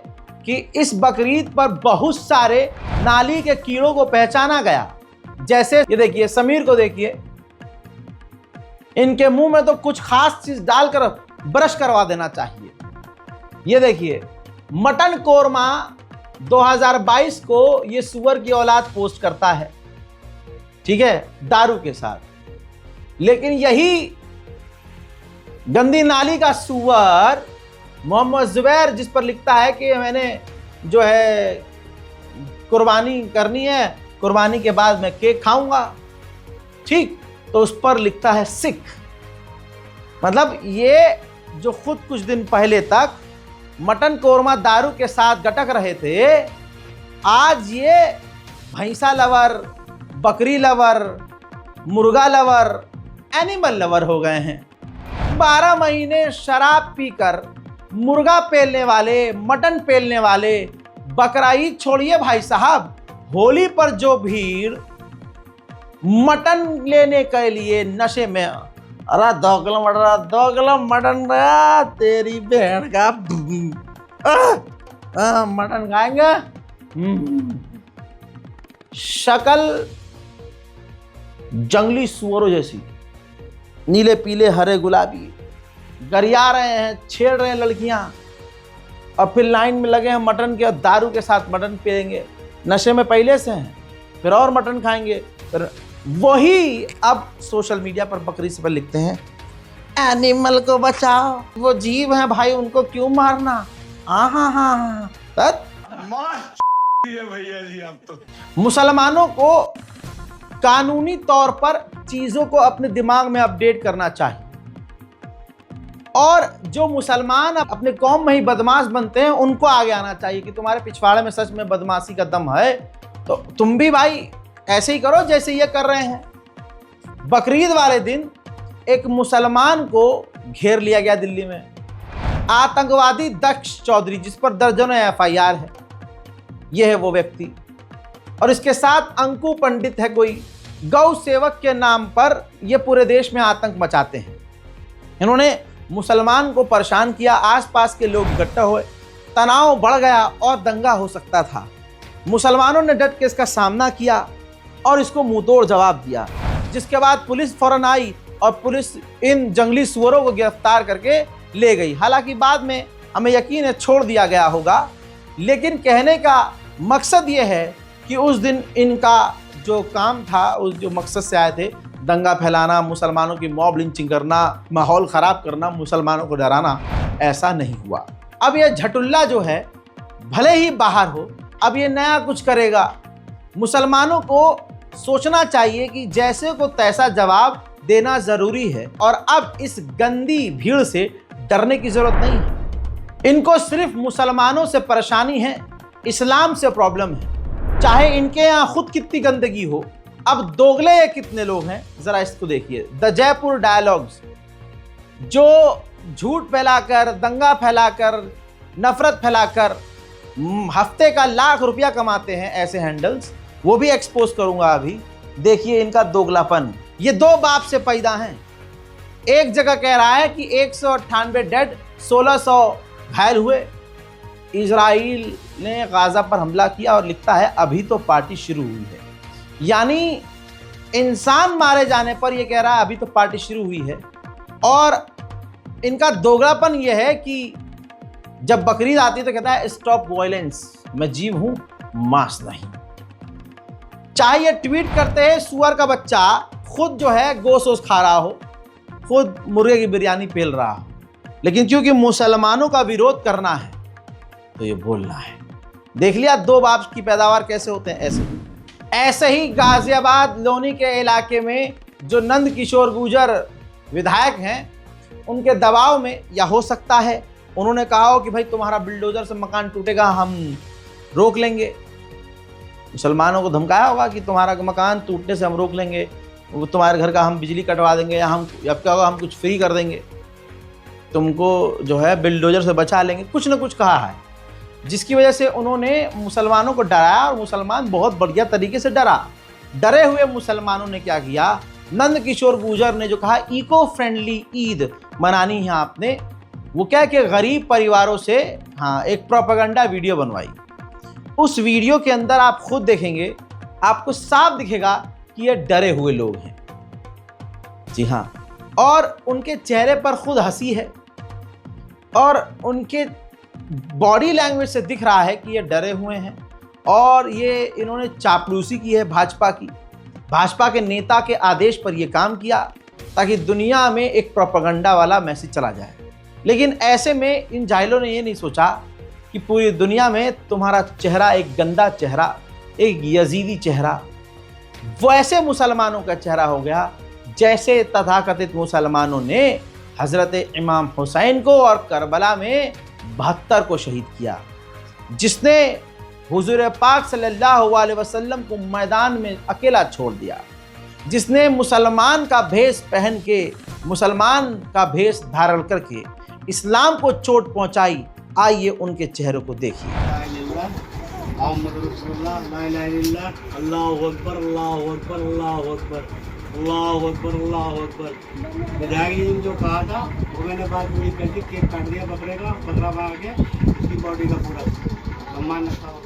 कि इस बकरीद पर बहुत सारे नाली के कीड़ों को पहचाना गया। जैसे ये देखिए समीर को देखिए, इनके मुंह में तो कुछ खास चीज डालकर ब्रश करवा देना चाहिए। ये देखिए मटन कोरमा 2022 को ये सुअर की औलाद पोस्ट करता है, ठीक है, दारू के साथ। लेकिन यही गंदी नाली का सुअर मोहम्मद जुबैर जिस पर लिखता है कि मैंने जो है कुर्बानी करनी है, कुर्बानी के बाद मैं केक खाऊंगा, ठीक, तो उस पर लिखता है सिख। मतलब ये जो खुद कुछ दिन पहले तक मटन कोरमा दारू के साथ गटक रहे थे, आज ये भैंसा लवर, बकरी लवर, मुर्गा लवर, एनिमल लवर हो गए हैं। 12 महीने शराब पीकर मुर्गा पेलने वाले, मटन पेलने वाले, बकरा ईद छोड़िए भाई साहब, होली पर जो भीड़ मटन लेने के लिए नशे में, अरे 2 किलो मटन तेरी बहन का मटन खाएंगे। शक्ल जंगली सुअरों जैसी, नीले पीले हरे गुलाबी, गरिया रहे हैं, छेड़ रहे हैं लड़कियां, और फिर लाइन में लगे हैं मटन के और दारू के साथ मटन पिएंगे। नशे में पहले से हैं, फिर और मटन खाएंगे। फिर वही अब सोशल मीडिया पर बकरी से पर लिखते हैं एनिमल को बचाओ, वो जीव है भाई, उनको क्यों मारना। हाँ भैया जी आप तो। मुसलमानों को कानूनी तौर पर चीजों को अपने दिमाग में अपडेट करना चाहिए, और जो मुसलमान अपने कौम में ही बदमाश बनते हैं उनको आगे आना चाहिए कि तुम्हारे पिछवाड़े में सच में बदमाशी का दम है तो तुम भी भाई ऐसे ही करो जैसे ये कर रहे हैं। बकरीद वाले दिन एक मुसलमान को घेर लिया गया दिल्ली में, आतंकवादी दक्ष चौधरी, जिस पर दर्जनों FIR है। यह है वो व्यक्ति, और इसके साथ अंकु पंडित है, कोई गौ सेवक के नाम पर ये पूरे देश में आतंक मचाते हैं। इन्होंने मुसलमान को परेशान किया, आसपास के लोग इकट्ठा हुए, तनाव बढ़ गया और दंगा हो सकता था। मुसलमानों ने डट के इसका सामना किया और इसको मुंहतोड़ जवाब दिया, जिसके बाद पुलिस फौरन आई और पुलिस इन जंगली सुअरों को गिरफ्तार करके ले गई। हालांकि बाद में हमें यकीन है छोड़ दिया गया होगा, लेकिन कहने का मकसद ये है कि उस दिन इनका जो काम था, उस जो मकसद से आए थे, दंगा फैलाना, मुसलमानों की मॉब लिंचिंग करना, माहौल ख़राब करना, मुसलमानों को डराना, ऐसा नहीं हुआ। अब ये झटुल्ला जो है भले ही बाहर हो, अब ये नया कुछ करेगा। मुसलमानों को सोचना चाहिए कि जैसे को तैसा जवाब देना ज़रूरी है, और अब इस गंदी भीड़ से डरने की ज़रूरत नहीं है। इनको सिर्फ मुसलमानों से परेशानी है, इस्लाम से प्रॉब्लम है। चाहे इनके यहाँ खुद कितनी गंदगी हो, अब दोगले कितने लोग हैं ज़रा इसको देखिए। द जयपुर डायलॉग्स, जो झूठ फैलाकर, दंगा फैलाकर, नफरत फैलाकर हफ्ते का लाख रुपया कमाते हैं, ऐसे हैंडल्स, वो भी एक्सपोज करूंगा अभी। देखिए इनका दोगलापन। ये दो बाप से पैदा हैं। एक जगह कह रहा है कि 198 डेड, 1600 घायल हुए। इजराइल ने गाजा पर हमला किया और लिखता है अभी तो पार्टी शुरू हुई है। यानी इंसान मारे जाने पर यह कह रहा है अभी तो पार्टी शुरू हुई है। और इनका दोगलापन यह है कि जब बकरीद आती है तो कहता है स्टॉप वायलेंस, मैं जीव हूं, मांस नहीं। चाहे ये ट्वीट करते हैं सुअर का बच्चा खुद जो है गोश्त खा रहा हो, खुद मुर्गे की बिरयानी पेल रहा हो, लेकिन क्योंकि मुसलमानों का विरोध करना है तो ये बोलना है। देख लिया दो बाप की पैदावार कैसे होते हैं। ऐसे ही गाजियाबाद लोनी के इलाके में जो नंद किशोर गुर्जर विधायक हैं, उनके दबाव में, या हो सकता है उन्होंने कहा हो कि भाई तुम्हारा बुलडोजर से मकान टूटेगा, हम रोक लेंगे। मुसलमानों को धमकाया होगा कि तुम्हारा मकान टूटने से हम रोक लेंगे, तुम्हारे घर का हम बिजली कटवा देंगे, या हम अब क्या होगा, हम कुछ फ्री कर देंगे, तुमको जो है बुलडोजर से बचा लेंगे, कुछ ना कुछ कहा है, जिसकी वजह से उन्होंने मुसलमानों को डराया और मुसलमान बहुत बढ़िया तरीके से डरा। डरे हुए मुसलमानों ने क्या किया, नंद किशोर गुर्जर ने जो कहा इको फ्रेंडली ईद मनानी है आपने, वो क्या कि गरीब परिवारों से एक प्रोपेगेंडा वीडियो बनवाई। उस वीडियो के अंदर आप खुद देखेंगे, आपको साफ दिखेगा कि ये डरे हुए लोग हैं। जी हाँ, और उनके चेहरे पर खुद हंसी है और उनके बॉडी लैंग्वेज से दिख रहा है कि ये डरे हुए हैं और ये इन्होंने चापलूसी की है भाजपा की। भाजपा के नेता के आदेश पर यह काम किया ताकि दुनिया में एक प्रोपेगेंडा वाला मैसेज चला जाए। लेकिन ऐसे में इन जाहिलों ने ये नहीं सोचा कि पूरी दुनिया में तुम्हारा चेहरा एक गंदा चेहरा, एक यजीदी चेहरा, वैसे मुसलमानों का चेहरा हो गया जैसे तथाकथित मुसलमानों ने हजरत इमाम हुसैन को और करबला में 72 को शहीद किया, जिसने हुजूर पाक सल्लल्लाहु अलैहि वसल्लम को मैदान में अकेला छोड़ दिया, जिसने मुसलमान का भेष पहन के, मुसलमान का भेष धारण करके इस्लाम को चोट पहुंचाई। आइए उनके चेहरों को देखिए। विधायक जी ने जो कहा था वो मैंने बात पूरी कर दी, केक काट दिया बकरे का, बकरा मार के उसकी बॉडी का पूरा सम्मान रखा होगा।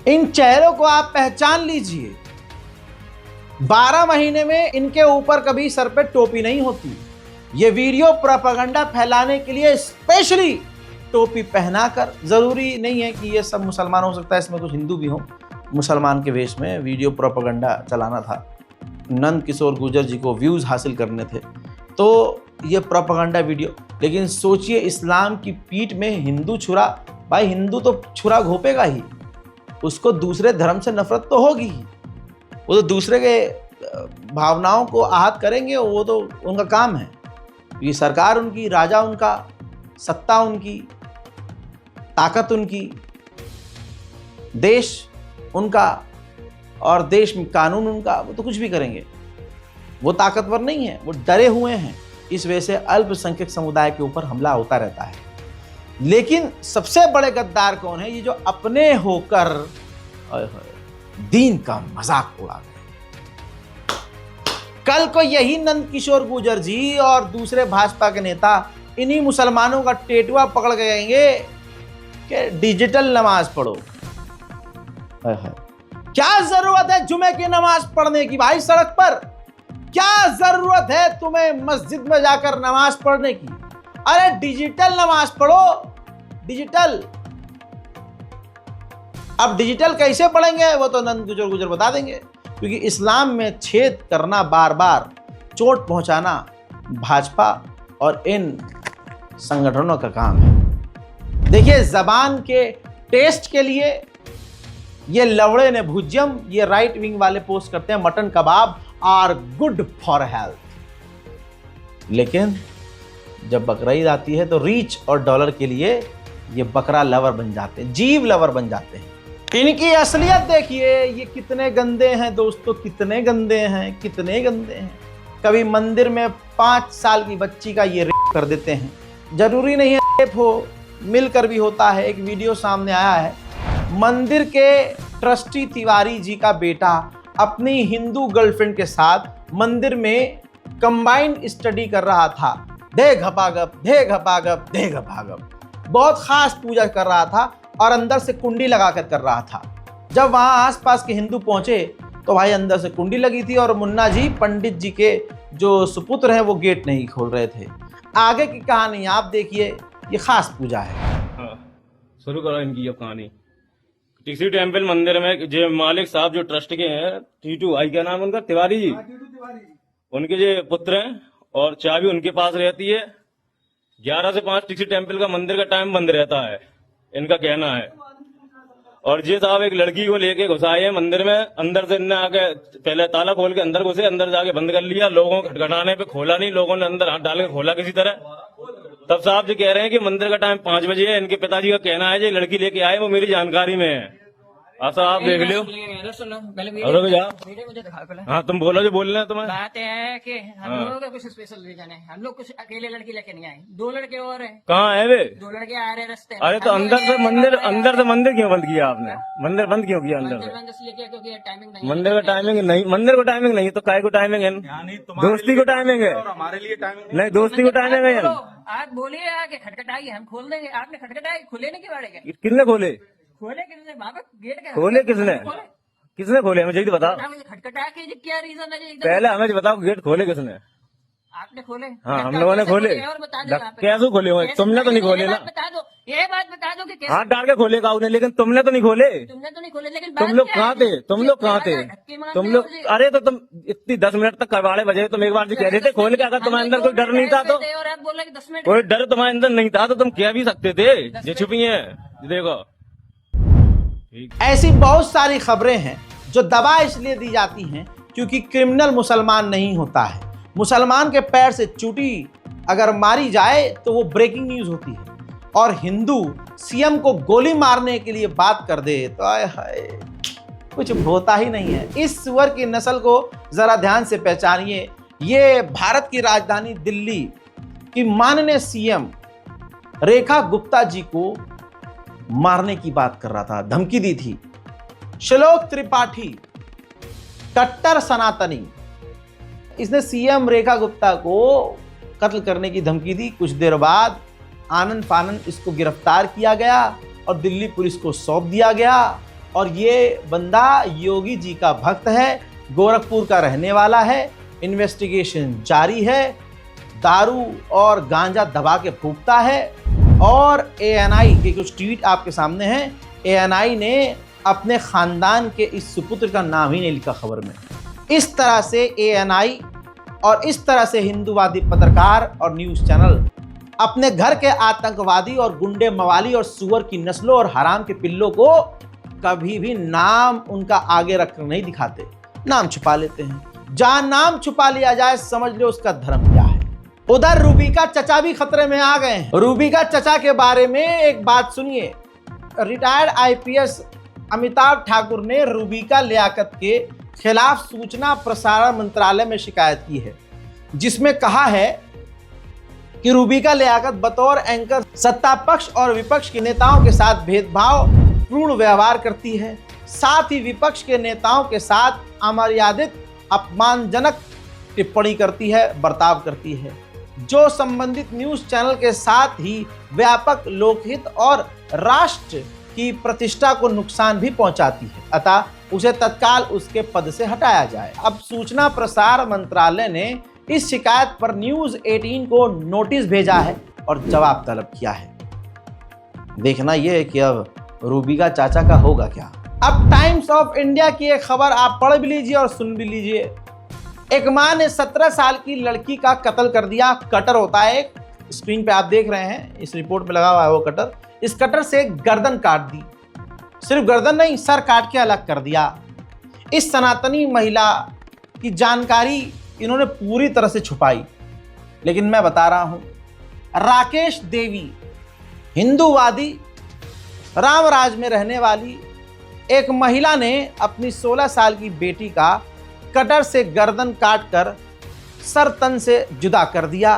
इन चेहरों को आप पहचान लीजिए। 12 महीने में इनके ऊपर कभी सर पे टोपी नहीं होती। ये वीडियो प्रोपेगेंडा फैलाने के लिए स्पेशली टोपी पहनाकर, जरूरी नहीं है कि ये सब मुसलमान हो सकता है इसमें कुछ हिंदू भी हो, मुसलमान के वेश में वीडियो प्रोपेगेंडा चलाना था। नंद किशोर गुर्जर जी को व्यूज हासिल करने थे तो ये प्रोपेगेंडा वीडियो। लेकिन सोचिए इस्लाम की पीठ में हिंदू छुरा, भाई हिंदू तो छुरा घोपेगा ही, उसको दूसरे धर्म से नफरत तो होगी ही, वो तो दूसरे के भावनाओं को आहत करेंगे, वो तो उनका काम है। ये सरकार उनकी, राजा उनका, सत्ता उनकी, ताकत उनकी, देश उनका और देश में कानून उनका, वो तो कुछ भी करेंगे। वो ताकतवर नहीं है, वो डरे हुए हैं। इस वजह से अल्पसंख्यक समुदाय के ऊपर हमला होता रहता है। लेकिन सबसे बड़े गद्दार कौन है? ये जो अपने होकर दीन का मजाक उड़ा गए। कल को यही नंद किशोर गुर्जर जी और दूसरे भाजपा के नेता इन्हीं मुसलमानों का टेटुआ पकड़ के कहेंगे कि डिजिटल नमाज पढ़ो। क्या जरूरत है जुमे की नमाज पढ़ने की भाई? सड़क पर क्या जरूरत है तुम्हें मस्जिद में जाकर नमाज पढ़ने की? अरे डिजिटल नमाज पढ़ो, डिजिटल। अब डिजिटल कैसे पढ़ेंगे वो तो नंद किशोर गुर्जर बता देंगे, क्योंकि इस्लाम में छेद करना, बार बार चोट पहुंचाना भाजपा और इन संगठनों का काम है। देखिए जबान के टेस्ट के लिए ये लवड़े ने भुजम, ये राइट विंग वाले पोस्ट करते हैं mutton kebab are good for health. लेकिन जब बकरीद आती है तो रीच और डॉलर के लिए ये बकरा लवर बन जाते हैं, जीव लवर बन जाते हैं। इनकी असलियत देखिए, ये कितने गंदे हैं दोस्तों, कितने गंदे हैं, कितने गंदे हैं। कभी मंदिर में 5 साल की बच्ची का ये रेप कर देते हैं। जरूरी नहीं है रेप हो, मिलकर भी होता है। एक वीडियो सामने आया है, मंदिर के ट्रस्टी तिवारी जी का बेटा अपनी हिंदू गर्लफ्रेंड के साथ मंदिर में कंबाइंड स्टडी कर रहा था। दे घपागप, दे घपागप, दे घपागप, बहुत खास पूजा कर रहा था और अंदर से कुंडी लगाकर कर रहा था। जब वहाँ आसपास के हिंदू पहुंचे तो भाई अंदर से कुंडी लगी थी और मुन्ना जी, पंडित जी के जो सुपुत्र हैं, वो गेट नहीं खोल रहे थे। आगे की कहानी आप देखिए, ये खास पूजा है। शुरू करो इनकी ये कहानी। टीसी टेम्पल मंदिर में जो मालिक साहब जो ट्रस्ट के हैं, टीटू आई क्या नाम उनका, तिवारी जी, उनके जो पुत्र हैं और चाबी उनके पास रहती है। 11 से 5 टीसी टेम्पल का मंदिर का टाइम बंद रहता है, इनका कहना है। और ये साहब एक लड़की को लेके घुसाए हैं मंदिर में। अंदर से इनने आके पहले ताला खोल के अंदर घुसे, अंदर जाके बंद कर लिया। लोगों को खटखटाने पे खोला नहीं, लोगों ने अंदर हाथ डाल के खोला किसी तरह। तब साहब जी कह रहे हैं कि मंदिर का टाइम 5 बजे है। इनके पिताजी का कहना है, जो लड़की लेके आए वो मेरी जानकारी में है। ऐसा आप देख लो। हाँ, तुम बोलो जो बोल रहे हैं तुम्हें। बात है कि हम लोगों का कुछ स्पेशल रीजन है। हम लोग कुछ अकेले लड़की लेके नहीं आए, 2 लड़के और हैं। कहाँ है वे? 2 लड़के आ रहे हैं रास्ते। अरे तो अंदर से मंदिर क्यों बंद किया आपने? मंदिर बंद क्यों किया अंदर से? क्योंकि टाइमिंग नहीं, मंदिर का टाइमिंग नहीं, मंदिर को टाइमिंग नहीं तो काय को टाइमिंग है? दोस्ती को टाइमिंग है, हमारे लिए टाइमिंग नहीं दोस्ती को टाइमिंग है। आप बोलिए आके खटखटाइए, हम खोल देंगे। आपने खटखटाई, खुले नहीं क्यों पड़ेगा? किसने खोले? खोले किसने? वहाँ पे गेट के खोले किसने? किसने खोले हमें जल्दी बताओ। खटखटा के क्या रीजन है? पहले हमें बताओ, गेट खोले किसने? आपने खोले? हाँ, हम लोगों ने खोले। और बता दो कैसे खोले हुए? तुमने तो नहीं खोले ना। बता दो, ये बात बता दो कि हाथ डाल के खोले का उन्हें, लेकिन तुमने तो नहीं खोले। तुमने तो नहीं खोले, लेकिन तुम लोग कहाँ थे? तुम लोग कहाँ थे? तुम लोग, अरे तो तुम इतनी 10 मिनट तक कबाड़े बजे, तुम एक बार कह रहे थे खोल के। अगर तुम्हारे अंदर कोई डर नहीं था तो, और आप बोल रहे 10 मिनट कोई डर तुम्हारे अंदर नहीं था तो तुम कह भी सकते थे। ये छुपी है, देखो। ऐसी बहुत सारी खबरें हैं जो दबा इसलिए दी जाती हैं क्योंकि क्रिमिनल मुसलमान नहीं होता है। मुसलमान के पैर से चूटी अगर मारी जाए तो वो ब्रेकिंग न्यूज़ होती है, और हिंदू सीएम को गोली मारने के लिए बात कर दे तो आय हाय, कुछ होता ही नहीं है। इस सुअर की नस्ल को ज़रा ध्यान से पहचानिए। ये भारत की राजधानी दिल्ली की माननीय सीएम रेखा गुप्ता जी को मारने की बात कर रहा था, धमकी दी थी। श्लोक त्रिपाठी, कट्टर सनातनी, इसने सीएम रेखा गुप्ता को कत्ल करने की धमकी दी। कुछ देर बाद आनंद फानंद इसको गिरफ्तार किया गया और दिल्ली पुलिस को सौंप दिया गया। और ये बंदा योगी जी का भक्त है, गोरखपुर का रहने वाला है। इन्वेस्टिगेशन जारी है, दारू और गांजा दबा के फूंकता है। और एएनआई के कुछ ट्वीट आपके सामने हैं। एएनआई ने अपने खानदान के इस सुपुत्र का नाम ही नहीं लिखा खबर में। इस तरह से एएनआई और इस तरह से हिंदूवादी पत्रकार और न्यूज़ चैनल अपने घर के आतंकवादी और गुंडे मवाली और सुअर की नस्लों और हराम के पिल्लों को कभी भी नाम उनका आगे रखकर नहीं दिखाते, नाम छुपा लेते हैं। जहां नाम छुपा लिया जाए समझ लो उसका धर्म क्या है। उधर रूबी का चचा भी खतरे में आ गए हैं। रूबी का चचा के बारे में एक बात सुनिए। रिटायर्ड आईपीएस अमिताभ ठाकुर ने रूबी का लियाकत के खिलाफ सूचना प्रसारण मंत्रालय में शिकायत की है, जिसमें कहा है कि रूबी का लियाकत बतौर एंकर सत्ता पक्ष और विपक्ष के नेताओं के साथ भेदभाव पूर्ण व्यवहार करती है। साथ ही विपक्ष के नेताओं के साथ अमर्यादित अपमानजनक टिप्पणी करती है, बर्ताव करती है, जो संबंधित न्यूज़ चैनल के साथ ही व्यापक लोकहित और राष्ट्र की प्रतिष्ठा को नुकसान भी पहुंचाती है। अतः उसे तत्काल उसके पद से हटाया जाए। अब सूचना प्रसारण मंत्रालय ने इस शिकायत पर न्यूज़ 18 को नोटिस भेजा है और जवाब तलब किया है। देखना यह है कि अब रूबी का चाचा का होगा क्या। अब टाइम्स ऑफ इंडिया की एक खबर आप पढ़ भी लीजिए और सुन भी लीजिए। एक मां ने 17 साल की लड़की का कत्ल कर दिया। कटर होता है, एक स्क्रीन पे आप देख रहे हैं, इस रिपोर्ट में लगा हुआ है वो कटर। इस कटर से गर्दन काट दी, सिर्फ गर्दन नहीं, सर काट के अलग कर दिया। इस सनातनी महिला की जानकारी इन्होंने पूरी तरह से छुपाई, लेकिन मैं बता रहा हूं, राकेश देवी हिंदूवादी रामराज में रहने वाली एक महिला ने अपनी 16 साल की बेटी का कटर से गर्दन काटकर सर तन से जुदा कर दिया,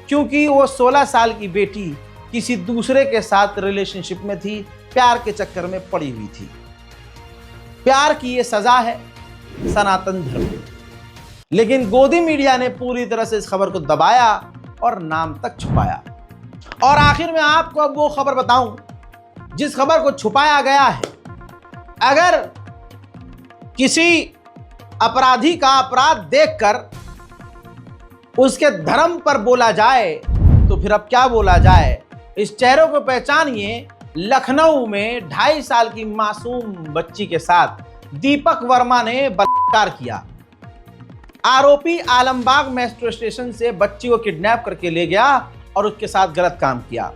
क्योंकि वो 16 साल की बेटी किसी दूसरे के साथ रिलेशनशिप में थी, प्यार के चक्कर में पड़ी हुई थी। प्यार की ये सजा है सनातन धर्म। लेकिन गोदी मीडिया ने पूरी तरह से इस खबर को दबाया और नाम तक छुपाया। और आखिर में आपको अब वो खबर बताऊं जिस खबर को छुपाया गया है। अगर किसी अपराधी का अपराध देखकर उसके धर्म पर बोला जाए तो फिर अब क्या बोला जाए। इस चेहरों को पहचानिए। लखनऊ में 2.5 साल की मासूम बच्ची के साथ दीपक वर्मा ने बलात्कार किया। आरोपी आलमबाग मेट्रो स्टेशन से बच्ची को किडनैप करके ले गया और उसके साथ गलत काम किया।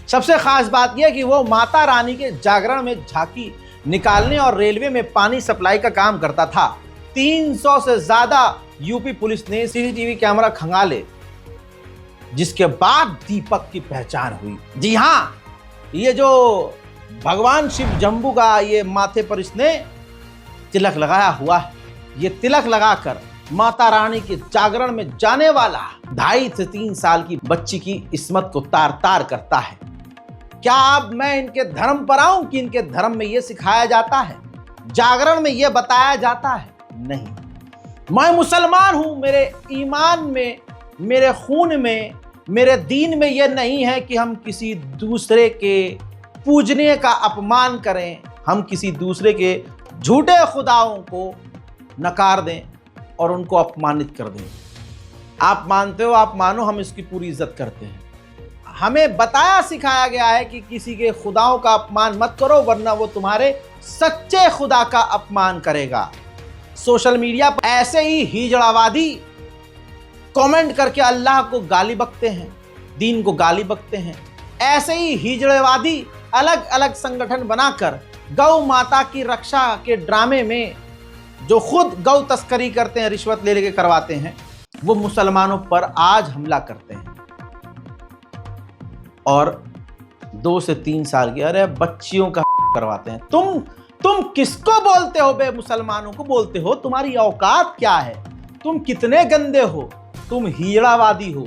सबसे खास बात यह कि वो माता रानी के जागरण में झांकी निकालने और रेलवे में पानी सप्लाई का काम करता था। 300 से ज्यादा यूपी पुलिस ने सीसीटीवी कैमरा खंगाले, जिसके बाद दीपक की पहचान हुई। जी हां, ये जो भगवान शिव जम्बू का ये माथे पर इसने तिलक लगाया हुआ है, ये तिलक लगाकर माता रानी के जागरण में जाने वाला 2.5 से 3 साल की बच्ची की इस्मत को तार तार करता है। क्या अब मैं इनके धर्म पर आऊं कि इनके धर्म में यह सिखाया जाता है, जागरण में यह बताया जाता है? नहीं, मैं मुसलमान हूं। मेरे ईमान में, मेरे खून में, मेरे दीन में यह नहीं है कि हम किसी दूसरे के पूजने का अपमान करें, हम किसी दूसरे के झूठे खुदाओं को नकार दें और उनको अपमानित कर दें। आप मानते हो, आप मानो, हम इसकी पूरी इज्जत करते हैं। हमें बताया सिखाया गया है कि किसी के खुदाओं का अपमान मत करो, वरना वो तुम्हारे सच्चे खुदा का अपमान करेगा। सोशल मीडिया पर ऐसे ही हिजड़ावादी कमेंट करके अल्लाह को गाली बकते हैं, दीन को गाली बकते हैं। ऐसे ही हिजड़ेवादी अलग अलग संगठन बनाकर गौ माता की रक्षा के ड्रामे में जो खुद गौ तस्करी करते हैं, रिश्वत ले लेके करवाते हैं, वो मुसलमानों पर आज हमला करते हैं। और 2 से 3 साल की अरे बच्चियों का करवाते हैं। तुम किसको बोलते हो बे? मुसलमानों को बोलते हो? तुम्हारी औकात क्या है? तुम कितने गंदे हो? तुम हिजड़ावादी हो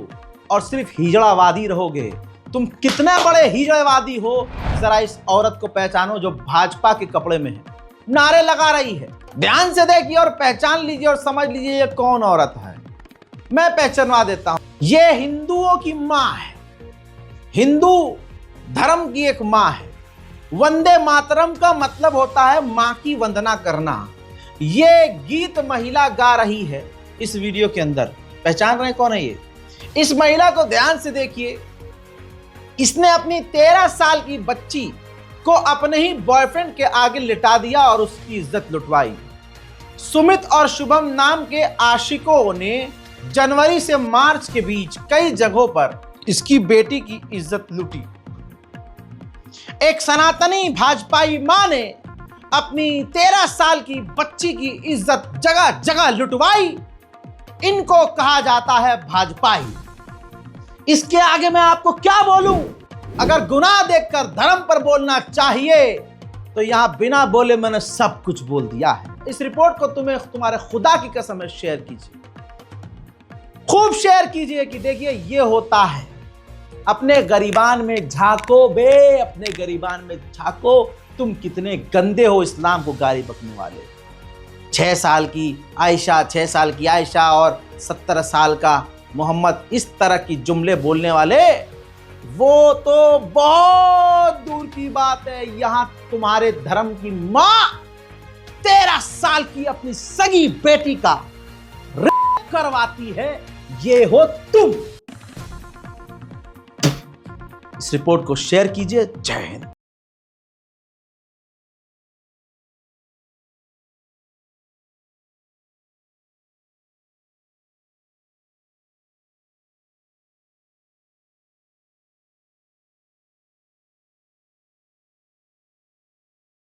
और सिर्फ हिजड़ावादी रहोगे। तुम कितने बड़े हिजड़ावादी हो, जरा इस औरत को पहचानो जो भाजपा के कपड़े में है, नारे लगा रही है। ध्यान से देखिए और पहचान लीजिए और समझ लीजिए ये कौन औरत है। मैं पहचानवा देता हूं, ये हिंदुओं की मां है, हिंदू धर्म की एक मां है। वंदे मातरम का मतलब होता है मां की वंदना करना। ये गीत महिला गा रही है इस वीडियो के अंदर। पहचान रहे कौन है ये? इस महिला को ध्यान से देखिए। इसने अपनी 13 साल की बच्ची को अपने ही बॉयफ्रेंड के आगे लिटा दिया और उसकी इज्जत लुटवाई। सुमित और शुभम नाम के आशिकों ने जनवरी से मार्च के बीच कई जगहों पर इसकी बेटी की इज्जत लूटी। एक सनातनी भाजपाई मां ने अपनी 13 साल की बच्ची की इज्जत जगह जगह लुटवाई। इनको कहा जाता है भाजपाई। इसके आगे मैं आपको क्या बोलूं? अगर गुनाह देखकर धर्म पर बोलना चाहिए तो यहां बिना बोले मैंने सब कुछ बोल दिया है। इस रिपोर्ट को तुम्हारे खुदा की कसम है शेयर कीजिए, खूब शेयर कीजिए कि देखिए ये होता है। अपने गरीबान में झांको बे, अपने गरीबान में झांको। तुम कितने गंदे हो इस्लाम को गाली बकने वाले। 6 साल की आयशा, 6 साल की आयशा और 17 साल का मोहम्मद, इस तरह की जुमले बोलने वाले वो तो बहुत दूर की बात है। यहां तुम्हारे धर्म की मां 13 साल की अपनी सगी बेटी का रेप करवाती है। ये हो तुम। इस रिपोर्ट को शेयर कीजिए। जय हिंद।